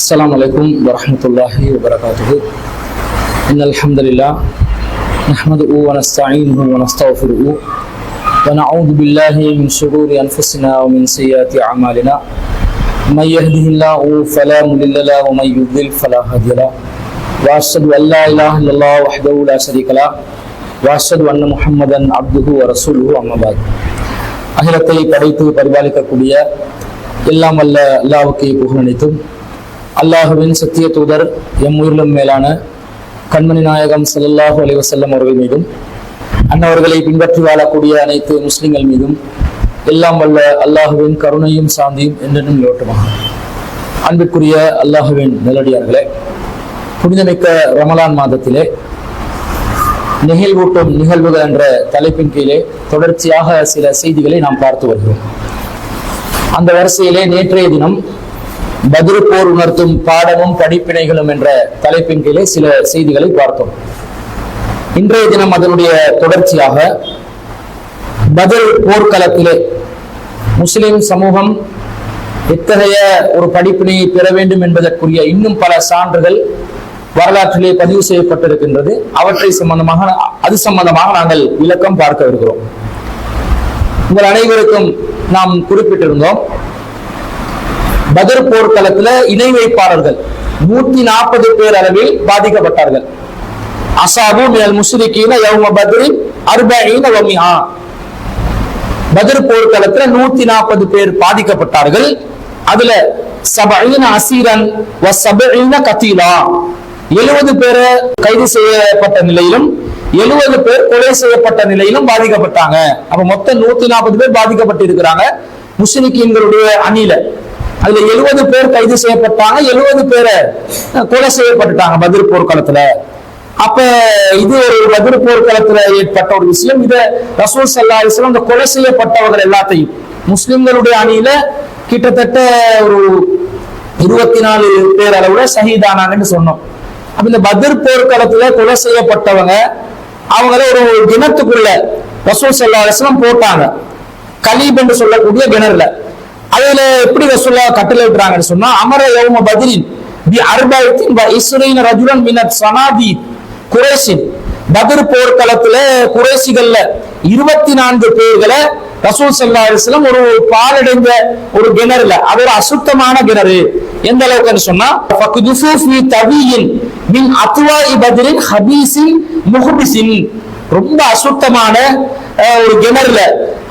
السلام عليكم ورحمة الله وبركاته. إن الحمد لله نحمده ونستعينه ونستغفره ونعوذ بالله من شرور أنفسنا ومن سيئات أعمالنا. من يهده الله فلا مضل له ومن يضلل فلا هادي له. وأشهد أن لا إله إلا الله وحده لا شريك له وأشهد أن محمدا عبده ورسوله. أما بعد. அகிலத்தை படைத்து பரிபாலிக்கக்கூடிய எல்லாம் வல்ல அல்லாஹ்வுக்கே புகழ் அனைத்தும். அல்லாஹுவின் சத்திய தூதர் எம் உயிரிலும் மேலான கண்மணி நாயகம் ஸல்லல்லாஹு அலைஹி வஸல்லம் அவர்கள் மீதும் அன்னவர்களை பின்பற்றி வாழக்கூடிய அனைத்து முஸ்லிம்கள் மீதும் எல்லாம் வல்ல அல்லாஹுவின் கருணையும் சாந்தியும் என்றென்றும் நிலவட்டுமாக. அன்பிற்குரிய அல்லாஹுவின் நல்லடியார்களே, புனிதமிக்க ரமலான் மாதத்திலே நெகிழ்வூட்டும் நிகழ்வுகள் என்ற தலைப்பின் கீழே தொடர்ச்சியாக சில செய்திகளை நாம் பார்த்து வருகிறோம். அந்த வரிசையிலே நேற்றைய தினம் பத்ர் போர் உணர்த்தும் பாடமும் படிப்பினைகளும் என்ற தலைப்பின் கீழே சில செய்திகளை பார்த்தோம். இன்றைய தினம் அதனுடைய தொடர்ச்சியாக பத்ர் போர்க்களத்திலே முஸ்லிம் சமூகம் எத்தகைய ஒரு படிப்பினையை பெற வேண்டும் என்பதற்குரிய இன்னும் பல சான்றுகள் வரலாற்றிலே பதிவு செய்யப்பட்டிருக்கின்றது. அவற்றை சம்பந்தமாக நாங்கள் விளக்கம் பார்க்க இருக்கிறோம். உங்கள் அனைவருக்கும் நாம் குறிப்பிட்டிருந்தோம், பத்ர் போர்க்களத்துல இணை வைப்பாளர்கள் 140 பேர் அளவில் பாதிக்கப்பட்டார்கள். அஸாபு மினல் முஷ்ரிகீன யௌம பத்ரின் 40 வமிஆ. பத்ர் போர்க்களத்துல 140 பேர் பாதிக்கப்பட்டார்கள். அதுல 70 அஸீரன் வ 70 கதீலா, 70 பேர் கைது செய்யப்பட்ட நிலையிலும் 70 பேர் கொலை செய்யப்பட்ட நிலையிலும் பாதிக்கப்பட்டாங்க. அப்ப மொத்தம் 140 பேர் பாதிக்கப்பட்டிருக்கிறாங்க முஷ்ரிகீன்களுடைய அணியில. அதுல 70 பேர் கைது செய்யப்பட்டாங்க, 70 பேரை கொலை செய்யப்பட்டுட்டாங்க பத்ர் போர்க்களத்துல. அப்ப இது ஒரு பத்ர் போர்க்களத்துல ஏற்பட்ட ஒரு விஷயம். இத ரசூல் ஸல்லல்லாஹு அலைஹி வஸல்லம் இந்த கொலை செய்யப்பட்டவர்கள் எல்லாத்தையும் முஸ்லிம்களுடைய அணியில கிட்டத்தட்ட ஒரு 24 பேர் அளவுல ஷஹீதானாங்கன்னு சொன்னோம். அப்ப இந்த பத்ர் போர்க்களத்துல கொலை செய்யப்பட்டவங்க அவங்கள ஒரு கிணத்துக்குள்ள ரசூல் ஸல்லல்லாஹு அலைஹி வஸல்லம் போட்டாங்க, கலீப் என்று சொல்லக்கூடிய கிணறுல. அதுல எப்படி ரசூலுல்லாஹ் கட்டளை விட்டுறாங்கன்னு சொன்னா, அமர யௌம பத்ரின் பி 24 ரஜுலன் மினத் ஸனாதி குறைஷின். பத்ர் போர்க்களத்துல குறைஷிகள்ல 24 பேர்களை ரசூல் ஸல்லல்லாஹு அலைஹி வஸல்லம் ஒரு பாலடைந்த ஒரு கிணறுல, அது ஒரு அசுத்தமான கிணறு. எந்த அளவுக்குன்னு சொன்னா, ஃபக்துஃபு ஃபீ தவியின் மின் அத்வாஇ பத்ரின் ஹபீஸின் முஹ்பிஸின், ரொம்ப அசுத்தமான ஒரு கிணறுல,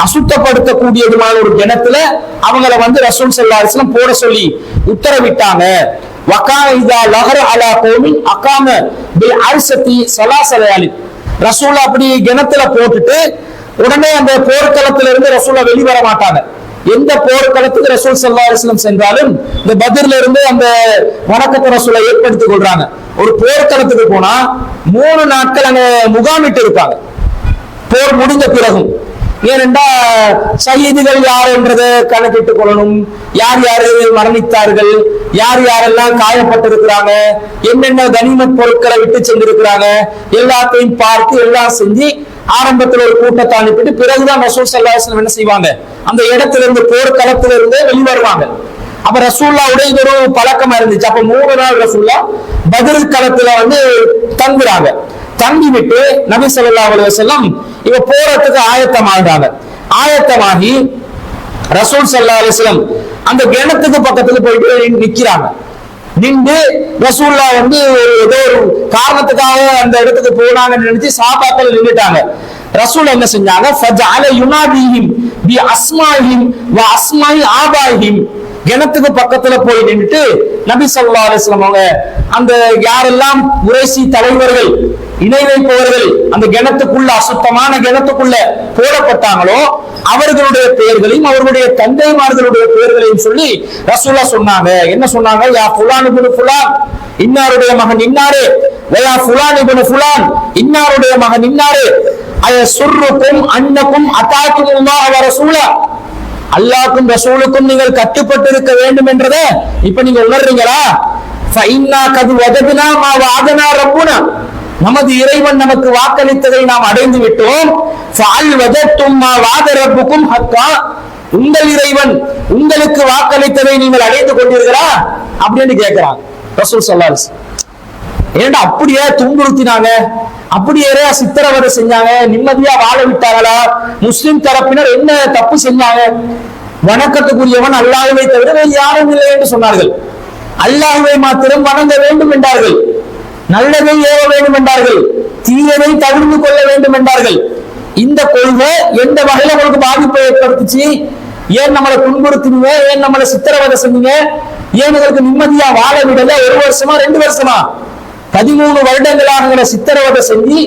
அசுத்தப்படுத்தக்கூடியதுமான ஒரு கிணத்துல அவங்கள ரசூல் ஸல்லல்லாஹு அலைஹி வஸல்லம் போட சொல்லி உத்தரவிட்டாங்க. வகான இதா லஹர அலா கௌமின் அகாம பில் அர்சதி ஸலாஸலயாலி. ரசூல் அப்படி கிணத்துல போட்டுட்டு உடனே அந்த போர்க்களத்துல இருந்து ரசூலா வெளிவர மாட்டாங்க. எந்த போர்க்களத்துக்கு ரசூல் ஸல்லல்லாஹு அலைஹி வஸல்லம் சென்றாலும் இந்த பத்ர்ல இருந்து அந்த வணக்கத்தை ரசூலா ஏற்படுத்திக் கொள்றாங்க. ஒரு போர்க்களத்துக்கு போனா 3 நாட்கள் அங்க முகாமிட்டு இருப்பாங்க போர் முடிந்த பிறகும். ஏனென்றா ஷஹீதுகள் யார் என்றதை கணக்கிட்டுக் கொள்ளணும், யார் யாரு மரணித்தார்கள், யார் யாரெல்லாம் காயப்பட்டிருக்கிறாங்க, என்னென்ன கனிமத் பொருட்களை விட்டு சென்றிருக்கிறாங்க, எல்லாத்தையும் பார்த்து எல்லாம் செஞ்சு ஆரம்பத்தில் ஒரு கூட்டத்தை அனுப்பிட்டு பிறகுதான் ரசூல் ஸல்லல்லாஹு அலைஹி வஸல்லம் என்ன செய்வாங்க, அந்த இடத்துல இருந்து போர்க்களத்துல இருந்து வெளிவருவாங்க. அப்ப ரசூலுல்லாஹ்வுடைய இது ஒரு பழக்கமா இருந்துச்சு. அப்ப 3 நாள் ரசூலுல்லாஹ் பத்ர் களத்துல தங்குறாங்க. தங்கி விட்டு நபி ஸல்லல்லாஹு அலைஹி வஸல்லம் இவ போறதுக்கு ஆயத்தமாகிறாங்க. ஆயத்தமாகி ரசூல் ஸல்லல்லாஹு அலைஹி வஸல்லம் அந்த கிணத்துக்கு பக்கத்துல போயிட்டு நிக்கிறாங்க. நின்று ரசூலுல்லாஹ் ஏதோ ஒரு காரணத்துக்காக அந்த இடத்துக்கு போனாங்கன்னு நினைச்சு சஹாபாக்கள் நின்னுட்டாங்க. ரசூல் என்ன செஞ்சாங்க, ஃபஜஅல யுனாதிஹிம் பி அஸ்மாஹிம் வ அஸ்மாஇ ஆபாஹிம். கிணத்துக்கு பக்கத்துல போய் நின்றுட்டு நபி ஸல்லல்லாஹு அலைஹி வஸல்லம் அவங்க அந்த யாரெல்லாம் குறைஷி தலைவர்கள் இணை வைப்பவர்கள் அந்த கிணத்துக்குள்ள, அசுத்தமான கிணத்துக்குள்ள போடப்பட்டாங்களோ அவர்களுடைய பெயர்களையும் அவர்களுடைய தந்தைமார்களுடைய பெயர்களையும் சொல்லி ரசூலுல்லாஹ் சொன்னாங்க. என்ன சொன்னாங்க, யா ஃபுலான் இப்னு ஃபுலான், இன்னாருடைய மகன் இன்னாரே, வயா ஃபுலான் இப்னு ஃபுலான், இன்னாருடைய மகன் இன்னாரே, அயசுர்ருக்கும் அன்னக்கும் அதாக்குமுல்லாஹ் வ ரசூலா, அல்லாஹ்வுக்கும் ரசூலுக்கும் நீங்கள் கட்டுப்பட்டு இருக்க வேண்டும் என்றதை இப்ப நீங்க உணர்றீங்களா? ஃபஇன்னா கத் வஜத்னா மா வஅதனா ரப்புனா, நமது இறைவன் நமக்கு வாக்களித்ததை நாம் அடைந்து விட்டோம். ஃபஅல் வஜத்தும் மா வஅத ரப்புக்கும் ஹக்கா, உங்கள் இறைவன் உங்களுக்கு வாக்களித்ததை நீங்கள் அடைந்து கொண்டீர்களா அப்படின்னு கேட்கிறாங்க ரசூல் ஸல்லல்லாஹு அலைஹி வஸல்லம். ஏன்டா அப்படியே துன்புறுத்தினாங்க, அப்படியே சித்திரவதை செஞ்சாங்க, நிம்மதியா வாழ விட்டாங்களா? முஸ்லிம் தரப்பினர் என்ன தப்பு செஞ்சாங்க? வணக்கத்துக்குரியவன் அல்லாஹ்வை தவிர வேறு யாரும் இல்லை என்று சொன்னார்கள். அல்லாஹ்வை மாத்திரம் வணங்க வேண்டும் என்றார்கள். நல்லதை ஏவ வேண்டும் என்றார்கள். தீயதை தவிர்த்து கொள்ள வேண்டும் என்றார்கள். இந்த கொள்கை எந்த வகையில உங்களுக்கு பாதிப்பை ஏற்படுத்துச்சு? ஏன் நம்மளை துன்புறுத்தினீங்க? ஏன் நம்மளை சித்திரவதை செஞ்சீங்க? ஏன் உங்களுக்கு நிம்மதியா வாழ விடல? 1 வருஷமா 2 வருஷமா 13 வருடங்களாக சித்திரவதை செஞ்சு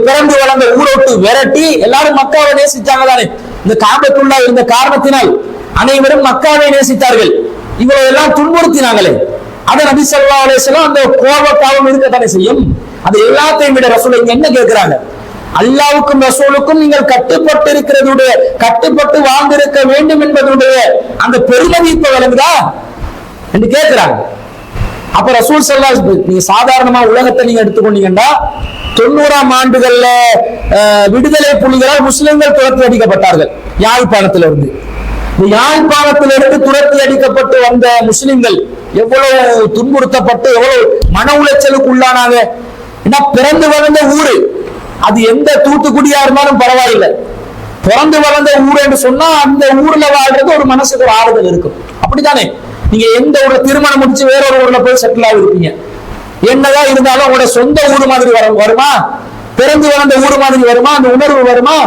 பிறந்து வளர்ந்த ஊரோட்டு விரட்டி எல்லாரும் மக்காவை நேசிச்சாங்க தானே. இந்த காபத்துல்லா இருந்த காரணத்தினால் அனைவரும் மக்காவை நேசித்தார்கள். இவ்வளவு எல்லாம் துன்புறுத்தினாங்களே, அதை நபி ஸல்லல்லாஹு அலைஹி வஸல்லம் அந்த கோபத்தாவும் இருக்கத்தானே செய்யும். அது எல்லாத்தையும் விட ரசூல் இங்க என்ன கேட்கிறாங்க? அல்லாஹ்வுக்கும் ரசூலுக்கும் நீங்கள் கட்டுப்பட்டு இருக்கிறதுடைய, கட்டுப்பட்டு வாழ்ந்திருக்க வேண்டும் என்பதுடைய அந்த பெருமதிப்பை விளங்குதா என்று கேட்கிறாங்க. அப்ப ரசூல் ஸல்லல்லாஹு அலைஹி வஸல்லம், நீங்க சாதாரணமா உலகத்தை நீங்க எடுத்துக்கொண்டீங்கன்னா 90ஆம் ஆண்டுகள்ல விடுதலை புலிகளால் முஸ்லிம்கள் துரத்தி அடிக்கப்பட்டார்கள் யாழ்ப்பாணத்திலிருந்து. இந்த யாழ்ப்பாணத்திலிருந்து துரத்தி அடிக்கப்பட்டு வந்த முஸ்லிம்கள் எவ்வளவு துன்புறுத்தப்பட்டு எவ்வளவு மன உளைச்சலுக்கு உள்ளானாங்க. ஏன்னா பிறந்து வளர்ந்த ஊரு அது எந்த தூத்துக்குடியா இருந்தாலும் பரவாயில்லை, பிறந்து வளர்ந்த ஊர் என்று சொன்னா அந்த ஊர்ல வாழ்றது ஒரு மனசுக்கு ஒரு ஆறுதல் இருக்கும். அப்படித்தானே? நீங்க எந்த ஒரு திருமணம் முடிச்சு வேற ஒரு ஊர்ல போய் செட்டில் ஆகிருப்பீங்க, என்னதான் இருந்தாலும் உங்களோட சொந்த ஊர் மாதிரி வருமா? பிறந்து வளர்ந்த ஊர் மாதிரி வருமா? அந்த உணர்வு வருமா?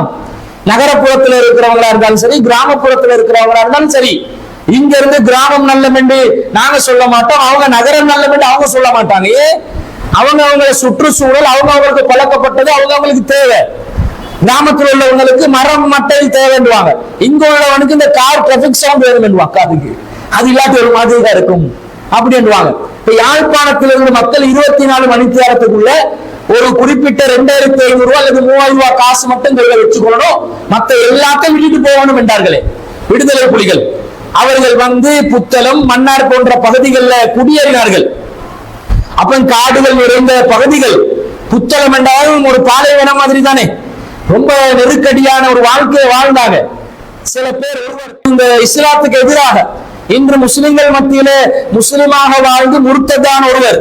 நகரப்புறத்துல இருக்கிறவங்களா இருந்தாலும் சரி, கிராமப்புறத்துல இருக்கிறவங்களா இருந்தாலும் சரி, இங்க இருந்து கிராமம் நல்லம் என்று நாங்க சொல்ல மாட்டோம், அவங்க நகரம் நல்லம் என்று அவங்க சொல்ல மாட்டாங்க. அவங்க அவங்கள சுற்றுச்சூழல், அவங்க அவங்களுக்கு பழக்கப்பட்டது, அவங்க அவங்களுக்கு தேவை. கிராமத்தில் உள்ளவங்களுக்கு மரம் மட்டை தேவைன்னுவாங்க, இங்க உள்ளவனுக்கு இந்த கார் டிராபிக் சவுண்ட் வேணும்னுவாங்க, அதுக்கு அது இல்லாத ஒரு மாதிரி தான் இருக்கும் அப்படின்னுவாங்க. இப்ப யாழ்ப்பாணத்தில் இருந்து மக்கள் 24 மணி நேரத்துக்குள்ள ஒரு குறிப்பிட்ட 2500 ரூபாய் அல்லது 3000 ரூபாய் காசு மட்டும் கையில வச்சுக்கொள்ளணும், மத்த எல்லாத்தையும் விட்டுட்டு போகணும் என்றார்களே விடுதலை புலிகள். அவர்கள் வந்து புத்தளம், மன்னார் போன்ற பகுதிகளில் குடியேறினார்கள். அப்ப காடுகள் நிறைந்த பகுதிகள், புத்தளம் என்றாலும் ஒரு பாலைவனம் மாதிரி தானே, ரொம்ப நெருக்கடியான ஒரு வாழ்க்கையை வாழ்ந்தாங்க. சில பேர் இந்த இஸ்லாத்துக்கு எதிராக இன்று முஸ்லிம்கள் மத்தியிலே முஸ்லிமாக வாழ்ந்து முர்த்ததான ஒருவர்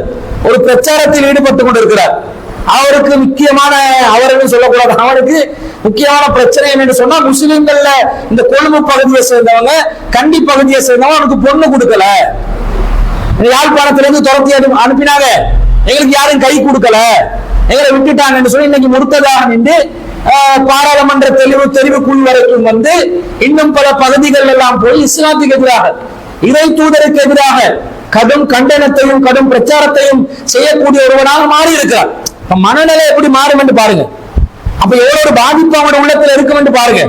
ஒரு பிரச்சாரத்தில் ஈடுபட்டுக் கொண்டிருக்கிறார். அவருக்கு முக்கியமான, அவர்கள் சொல்லக்கூடாது, அவருக்கு முக்கியமான பிரச்சனை என்னன்னு சொன்னா, முஸ்லிம்கள்ல இந்த கொழும்பு பகுதியை சேர்ந்தவங்க, கண்டி பகுதியை சேர்ந்தவங்க அவனுக்கு பொண்ணு கொடுக்கல, யாழ்ப்பாணத்திலிருந்து துரத்தி அனுப்பினாங்க, எங்களுக்கு யாரும் கை கொடுக்கல, எங்களை விட்டுட்டாங்கன்னு சொல்லி இன்னைக்கு முர்த்ததாக நின்று பாராளுமன்ற தெரிவு குழு வரைக்கும் வந்து இன்னும் பல பகுதிகள் எல்லாம் போய் இஸ்லாத்துக்கு எதிராக, இறை தூதருக்கு எதிராக கடும் கண்டனத்தையும் கடும் பிரச்சாரத்தையும் செய்யக்கூடிய ஒருவனாக மாறி இருக்கிறார். மனநிலை எப்படி மாறும் என்று பாருங்க. அப்ப எவ்வளவு ஒரு பாதிப்பு அவனோட உள்ளத்துல இருக்கும் என்று பாருங்க.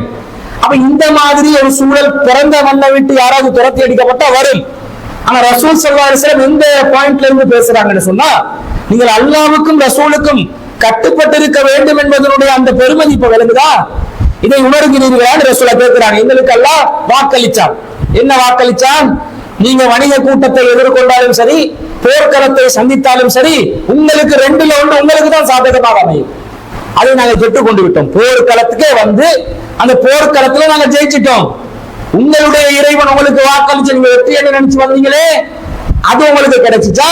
அப்ப இந்த மாதிரி ஒரு சூழல் பிறந்த மண்ணை விட்டு யாராவது துரத்தி அடிக்கப்பட்டா வரும். ஆனா ரசூல் ஸல்லல்லாஹு அலைஹி வஸல்லம் எந்த பாயிண்ட்ல இருந்து பேசுறாங்கன்னு சொன்னா, நீங்கள் அல்லாஹ்வுக்கும் ரசூலுக்கும் கட்டுப்பட்டு இருக்க வேண்டும் என்பதனுடைய அந்த பெருமதிப்பு விளங்குதா? இதை உணர்கிறீர்களா? ரசூலா கேட்கிறாங்க. எங்களுக்கு அல்லாஹ் வாக்களிச்சான். என்ன வாக்களிச்சான்? நீங்க வணிக கூட்டத்தை எதிர்கொண்டாலும் சரி, போர்க்களத்தை சந்தித்தாலும் சரி, உங்களுக்கு 2ல 1 உங்களுக்கு தான் சாதகமாக அமையும். அதை நாங்கள் பெற்றுக் கொண்டு விட்டோம். போர்க்களத்துக்கே வந்து அந்த போர்க்களத்துல நாங்க ஜெயிச்சிட்டோம். உங்களுடைய இறைவன் உங்களுக்கு வாக்களிச்சு நீங்க வெற்றி என்ன நினைச்சு வந்தீங்களே, அது உங்களுக்கு கிடைச்சிச்சா?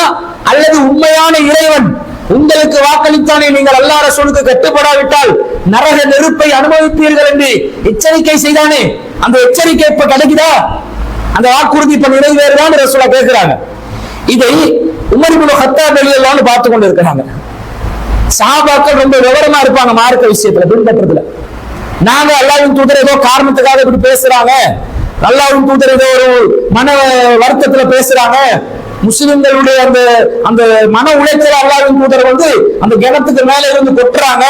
அல்லது உண்மையான இறைவன் உங்களுக்கு வாக்களித்தானே, நீங்கள் அல்லாஹ் ரசூலுக்கு கட்டுப்படாவிட்டால் நரக நெருப்பை அனுபவிப்பீர்கள் என்று எச்சரிக்கை செய்தானே, அந்த எச்சரிக்கை இப்ப கிடைக்குதா? அந்த வாக்குறுதி இப்ப நிறைவேறுதான் ரசூலா கேட்கிறாங்க. இதை உமர் இப்னு கத்தாப் ரலியல்லாஹு அன்ஹு பார்த்து கொண்டு இருக்கிறாங்க. சஹாபாக்கள் ரொம்ப விவரமா இருப்பாங்க மார்க்க விஷயத்துல, பின்பற்றதுல. நாங்க அல்லாஹ்வின் தூதர் ஏதோ காரணத்துக்காக இப்படி பேசுறாங்க, அல்லாஹ்வின் தூதர் ஏதோ ஒரு மன வருத்தத்துல பேசுறாங்க, முஸ்லிம்களுடைய அந்த அந்த மன உளைச்சல் அல்லாஹ்வின் தூதர் வந்து அந்த கிணத்துக்கு மேல இருந்து கொட்டுறாங்க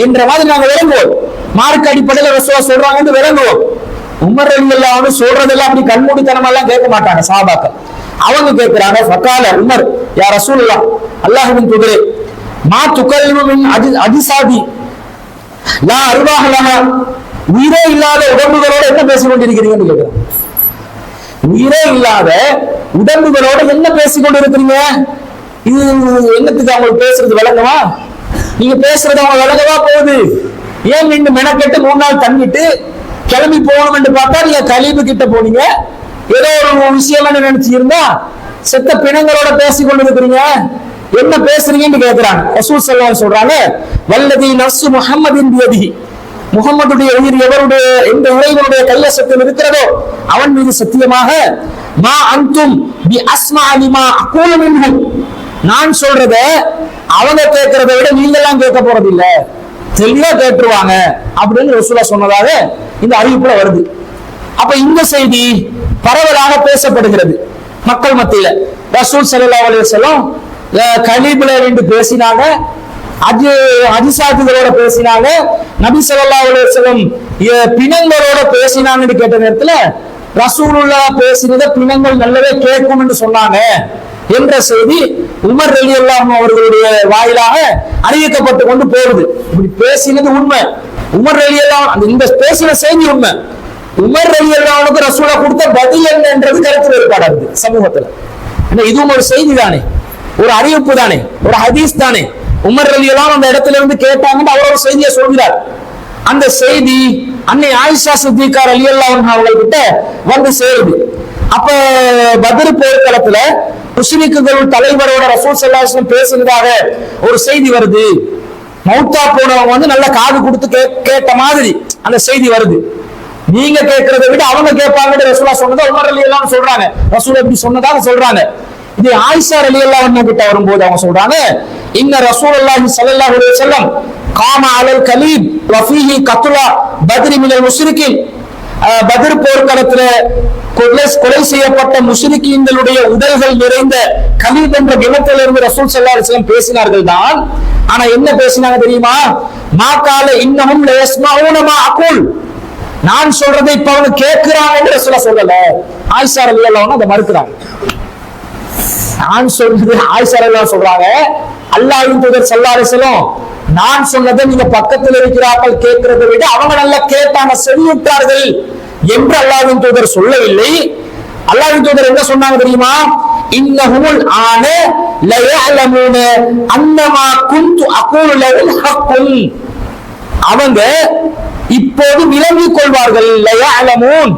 என்ற மாதிரி நாங்க விளங்குவோம். மார்க்க அடிப்படையில் ரசூலா சொல்றாங்க என்று விளங்குவோம். உமர் ரலியல்லாஹு அன்ஹு சொல்றதெல்லாம் அப்படி கண்மூடித்தனமா எல்லாம் கேட்க மாட்டாங்க சஹாபாக்கள். அவங்க கேட்கிறாங்க, ஃபகால உமர் யா ரசூலுல்லாஹ், அல்லாஹ்வின் தூதரே, மா துகல்லிமு மின் அஜிசாதி லா அர்வாஹ லஹா, உயிரே இல்லாத உடம்புகளோட என்ன பேசிக் கொண்டிருக்கிறீங்கன்னு கேட்கிறாங்க. உயிரே இல்லாத உடம்புகளோட என்ன பேசிக் கொண்டிருக்கிறீங்க? இது என்னத்துக்கு அவங்க பேசுறது விளங்கவா? நீங்க பேசுறது அவங்க விளங்கவா போகுது? ஏன் நின்று மெனக்கெட்டு 3 நாள் தங்கிட்டு கிளம்பி போகணும் என்று பார்த்தா நீங்க கலீபு கிட்ட போனீங்க. ஏதோ ஒரு விஷயம் நினைச்சு இருந்தா செத்த பிணங்களோட பேசி கொண்டு இருக்கிறீங்க, என்ன பேசுறீங்கன்னு கேட்கிறாங்க. ரசூல் ஸல்லல்லாஹு அலைஹி சொல்றாங்க, வல்லதி நஃப்சு முஹம்மதின் பியதிஹி, முகம்மதுடைய உயிர் எவருடைய எந்த இறைவனுடைய கைவசத்தில் இருக்கிறதோ அவன் மீது சத்தியமாக, மா அன்தும் பி அஸ்மா லிமா அகூலு மின்ஹு, நான் சொல்றத அவங்க கேட்கறத விட நீங்க எல்லாம் கேட்க போறது இல்ல, தெளிவா கேட்டுருவாங்க அப்படின்னு ரசூலுல்லாஹ் சொன்னதாக இந்த அறிவிப்புல வருது. அப்ப இந்த செய்தி பரவலாக பேசப்படுகிறது மக்கள் மத்தியில. ரசூல் ஸல்லல்லாஹு அலைஹி வஸல்லம் கலீபுல இருந்து பேசினாங்க, அஜிசாத்துகளோட பேசினாங்க, நபி ஸல்லல்லாஹு அலைஹி வஸல்லம் பிணங்களோட பேசினாங்கன்னு கேட்ட நேரத்துல ரசூலுல்லாஹ் பேசினத பிணங்கள் நல்லவே கேட்கும் என்று சொன்னாங்க என்ற செய்தி உமர் ரலியல்லாஹு அன்ஹு அவர்களுடைய வாயிலாக அறிவிக்கப்பட்டு கொண்டு போகுது. இப்படி பேசினது உண்மை, உமர் ரலியல்லாஹு அன்ஹு இந்த பேசின செய்தி உண்மை. உமர் ரலியல்லாஹு அன்ஹுக்கு ரசூலா கொடுத்த பதில் என்னன்றது கருத்து வேறுபாடு இருக்கு சமூகத்துல. இதுவும் ஒரு செய்தி தானே, ஒரு அறிவிப்பு தானே, ஒரு ஹதீஸ் தானே. உமர் ரலியல்லாஹு அந்த இடத்துல இருந்து கேட்டாங்கன்னு அவர் ஒரு செய்தியை சொல்கிறார். அந்த செய்தி அன்னை ஆயிஷா சித்திகா ரலியல்லாஹு அன்ஹா அவங்கள்கிட்ட வந்து சேருது. அப்ப பத்ர் போர்க்களத்துல முஸ்லிம்கள் தலைவரோட ரசூல் ஸல்லல்லாஹு அலைஹி வஸல்லம் பேசினதாக ஒரு செய்தி வருது. மௌத்தா போனவங்க வந்து நல்ல காது கொடுத்து கேட்ட மாதிரி அந்த செய்தி வருது. நீங்க கேட்கறத விட அவங்க கேட்பாங்கன்னு ரசூலுல்லாஹ் சொன்னதை உமர் ரலியல்லாஹு அன்ஹு சொல்றாங்க. ரசூல் எப்படி சொன்னதாக சொல்றாங்க. இது ஆயிஷா ரலியல்லாஹு அன்ஹா கிட்ட வரும்போது அவங்க சொல்றாங்க, இன்ன ரசூலுல்லாஹி ஸல்லல்லாஹு அலைஹி வஸல்லம் காம அலல் கலீப் வஃபீஹி கத்லா பத்ரி மினல் முஷ்ரிகீன், பத்ர் போர்க்களத்துல கொலை செய்யப்பட்ட முஷ்ரிக்கீன்களுடைய உடல்கள் நிறைந்த கலீப் என்ற கிணற்றிலிருந்து ரசூல் ஸல்லல்லாஹு அலைஹி வஸல்லம் பேசினார்கள் தான். ஆனா என்ன பேசினாங்க தெரியுமா? மா கால இன்னஹும் லா யஸ்மஊன மா அகூல், நான் சொல்றதை இப்ப அவங்க கேட்கிறாங்க என்று ரசூலுல்லாஹ் சொல்லல. ஆயிஷா ரலியல்லாஹு அன்ஹா அதை மறுக்கிறாங்க. நான் சொல்றது ஆயிஷா ரலியல்லாஹு சொல்றாங்க, அல்லாஹ்வின் தூதர் ஸல்லல்லாஹு அலைஹி வஸல்லம் நான் சொன்னதை நீங்க பக்கத்தில் இருக்கிறார்கள் கேட்கிறதை விட அவங்க நல்லா கேட்டாங்க, செவியுற்றார்கள் என்று அல்லாஹ்வின் தூதர் சொல்லவில்லை. அல்லாஹ்வின் தூதர் என்ன சொன்னாங்க தெரியுமா? இன்னஹுல் ஆன லா யஅலமூன அன்னமா குன்து அகூலு லஹுல் ஹக்குன், அவங்க இப்போது விளங்கிக் கொள்வார்கள், லா யஅலமூன்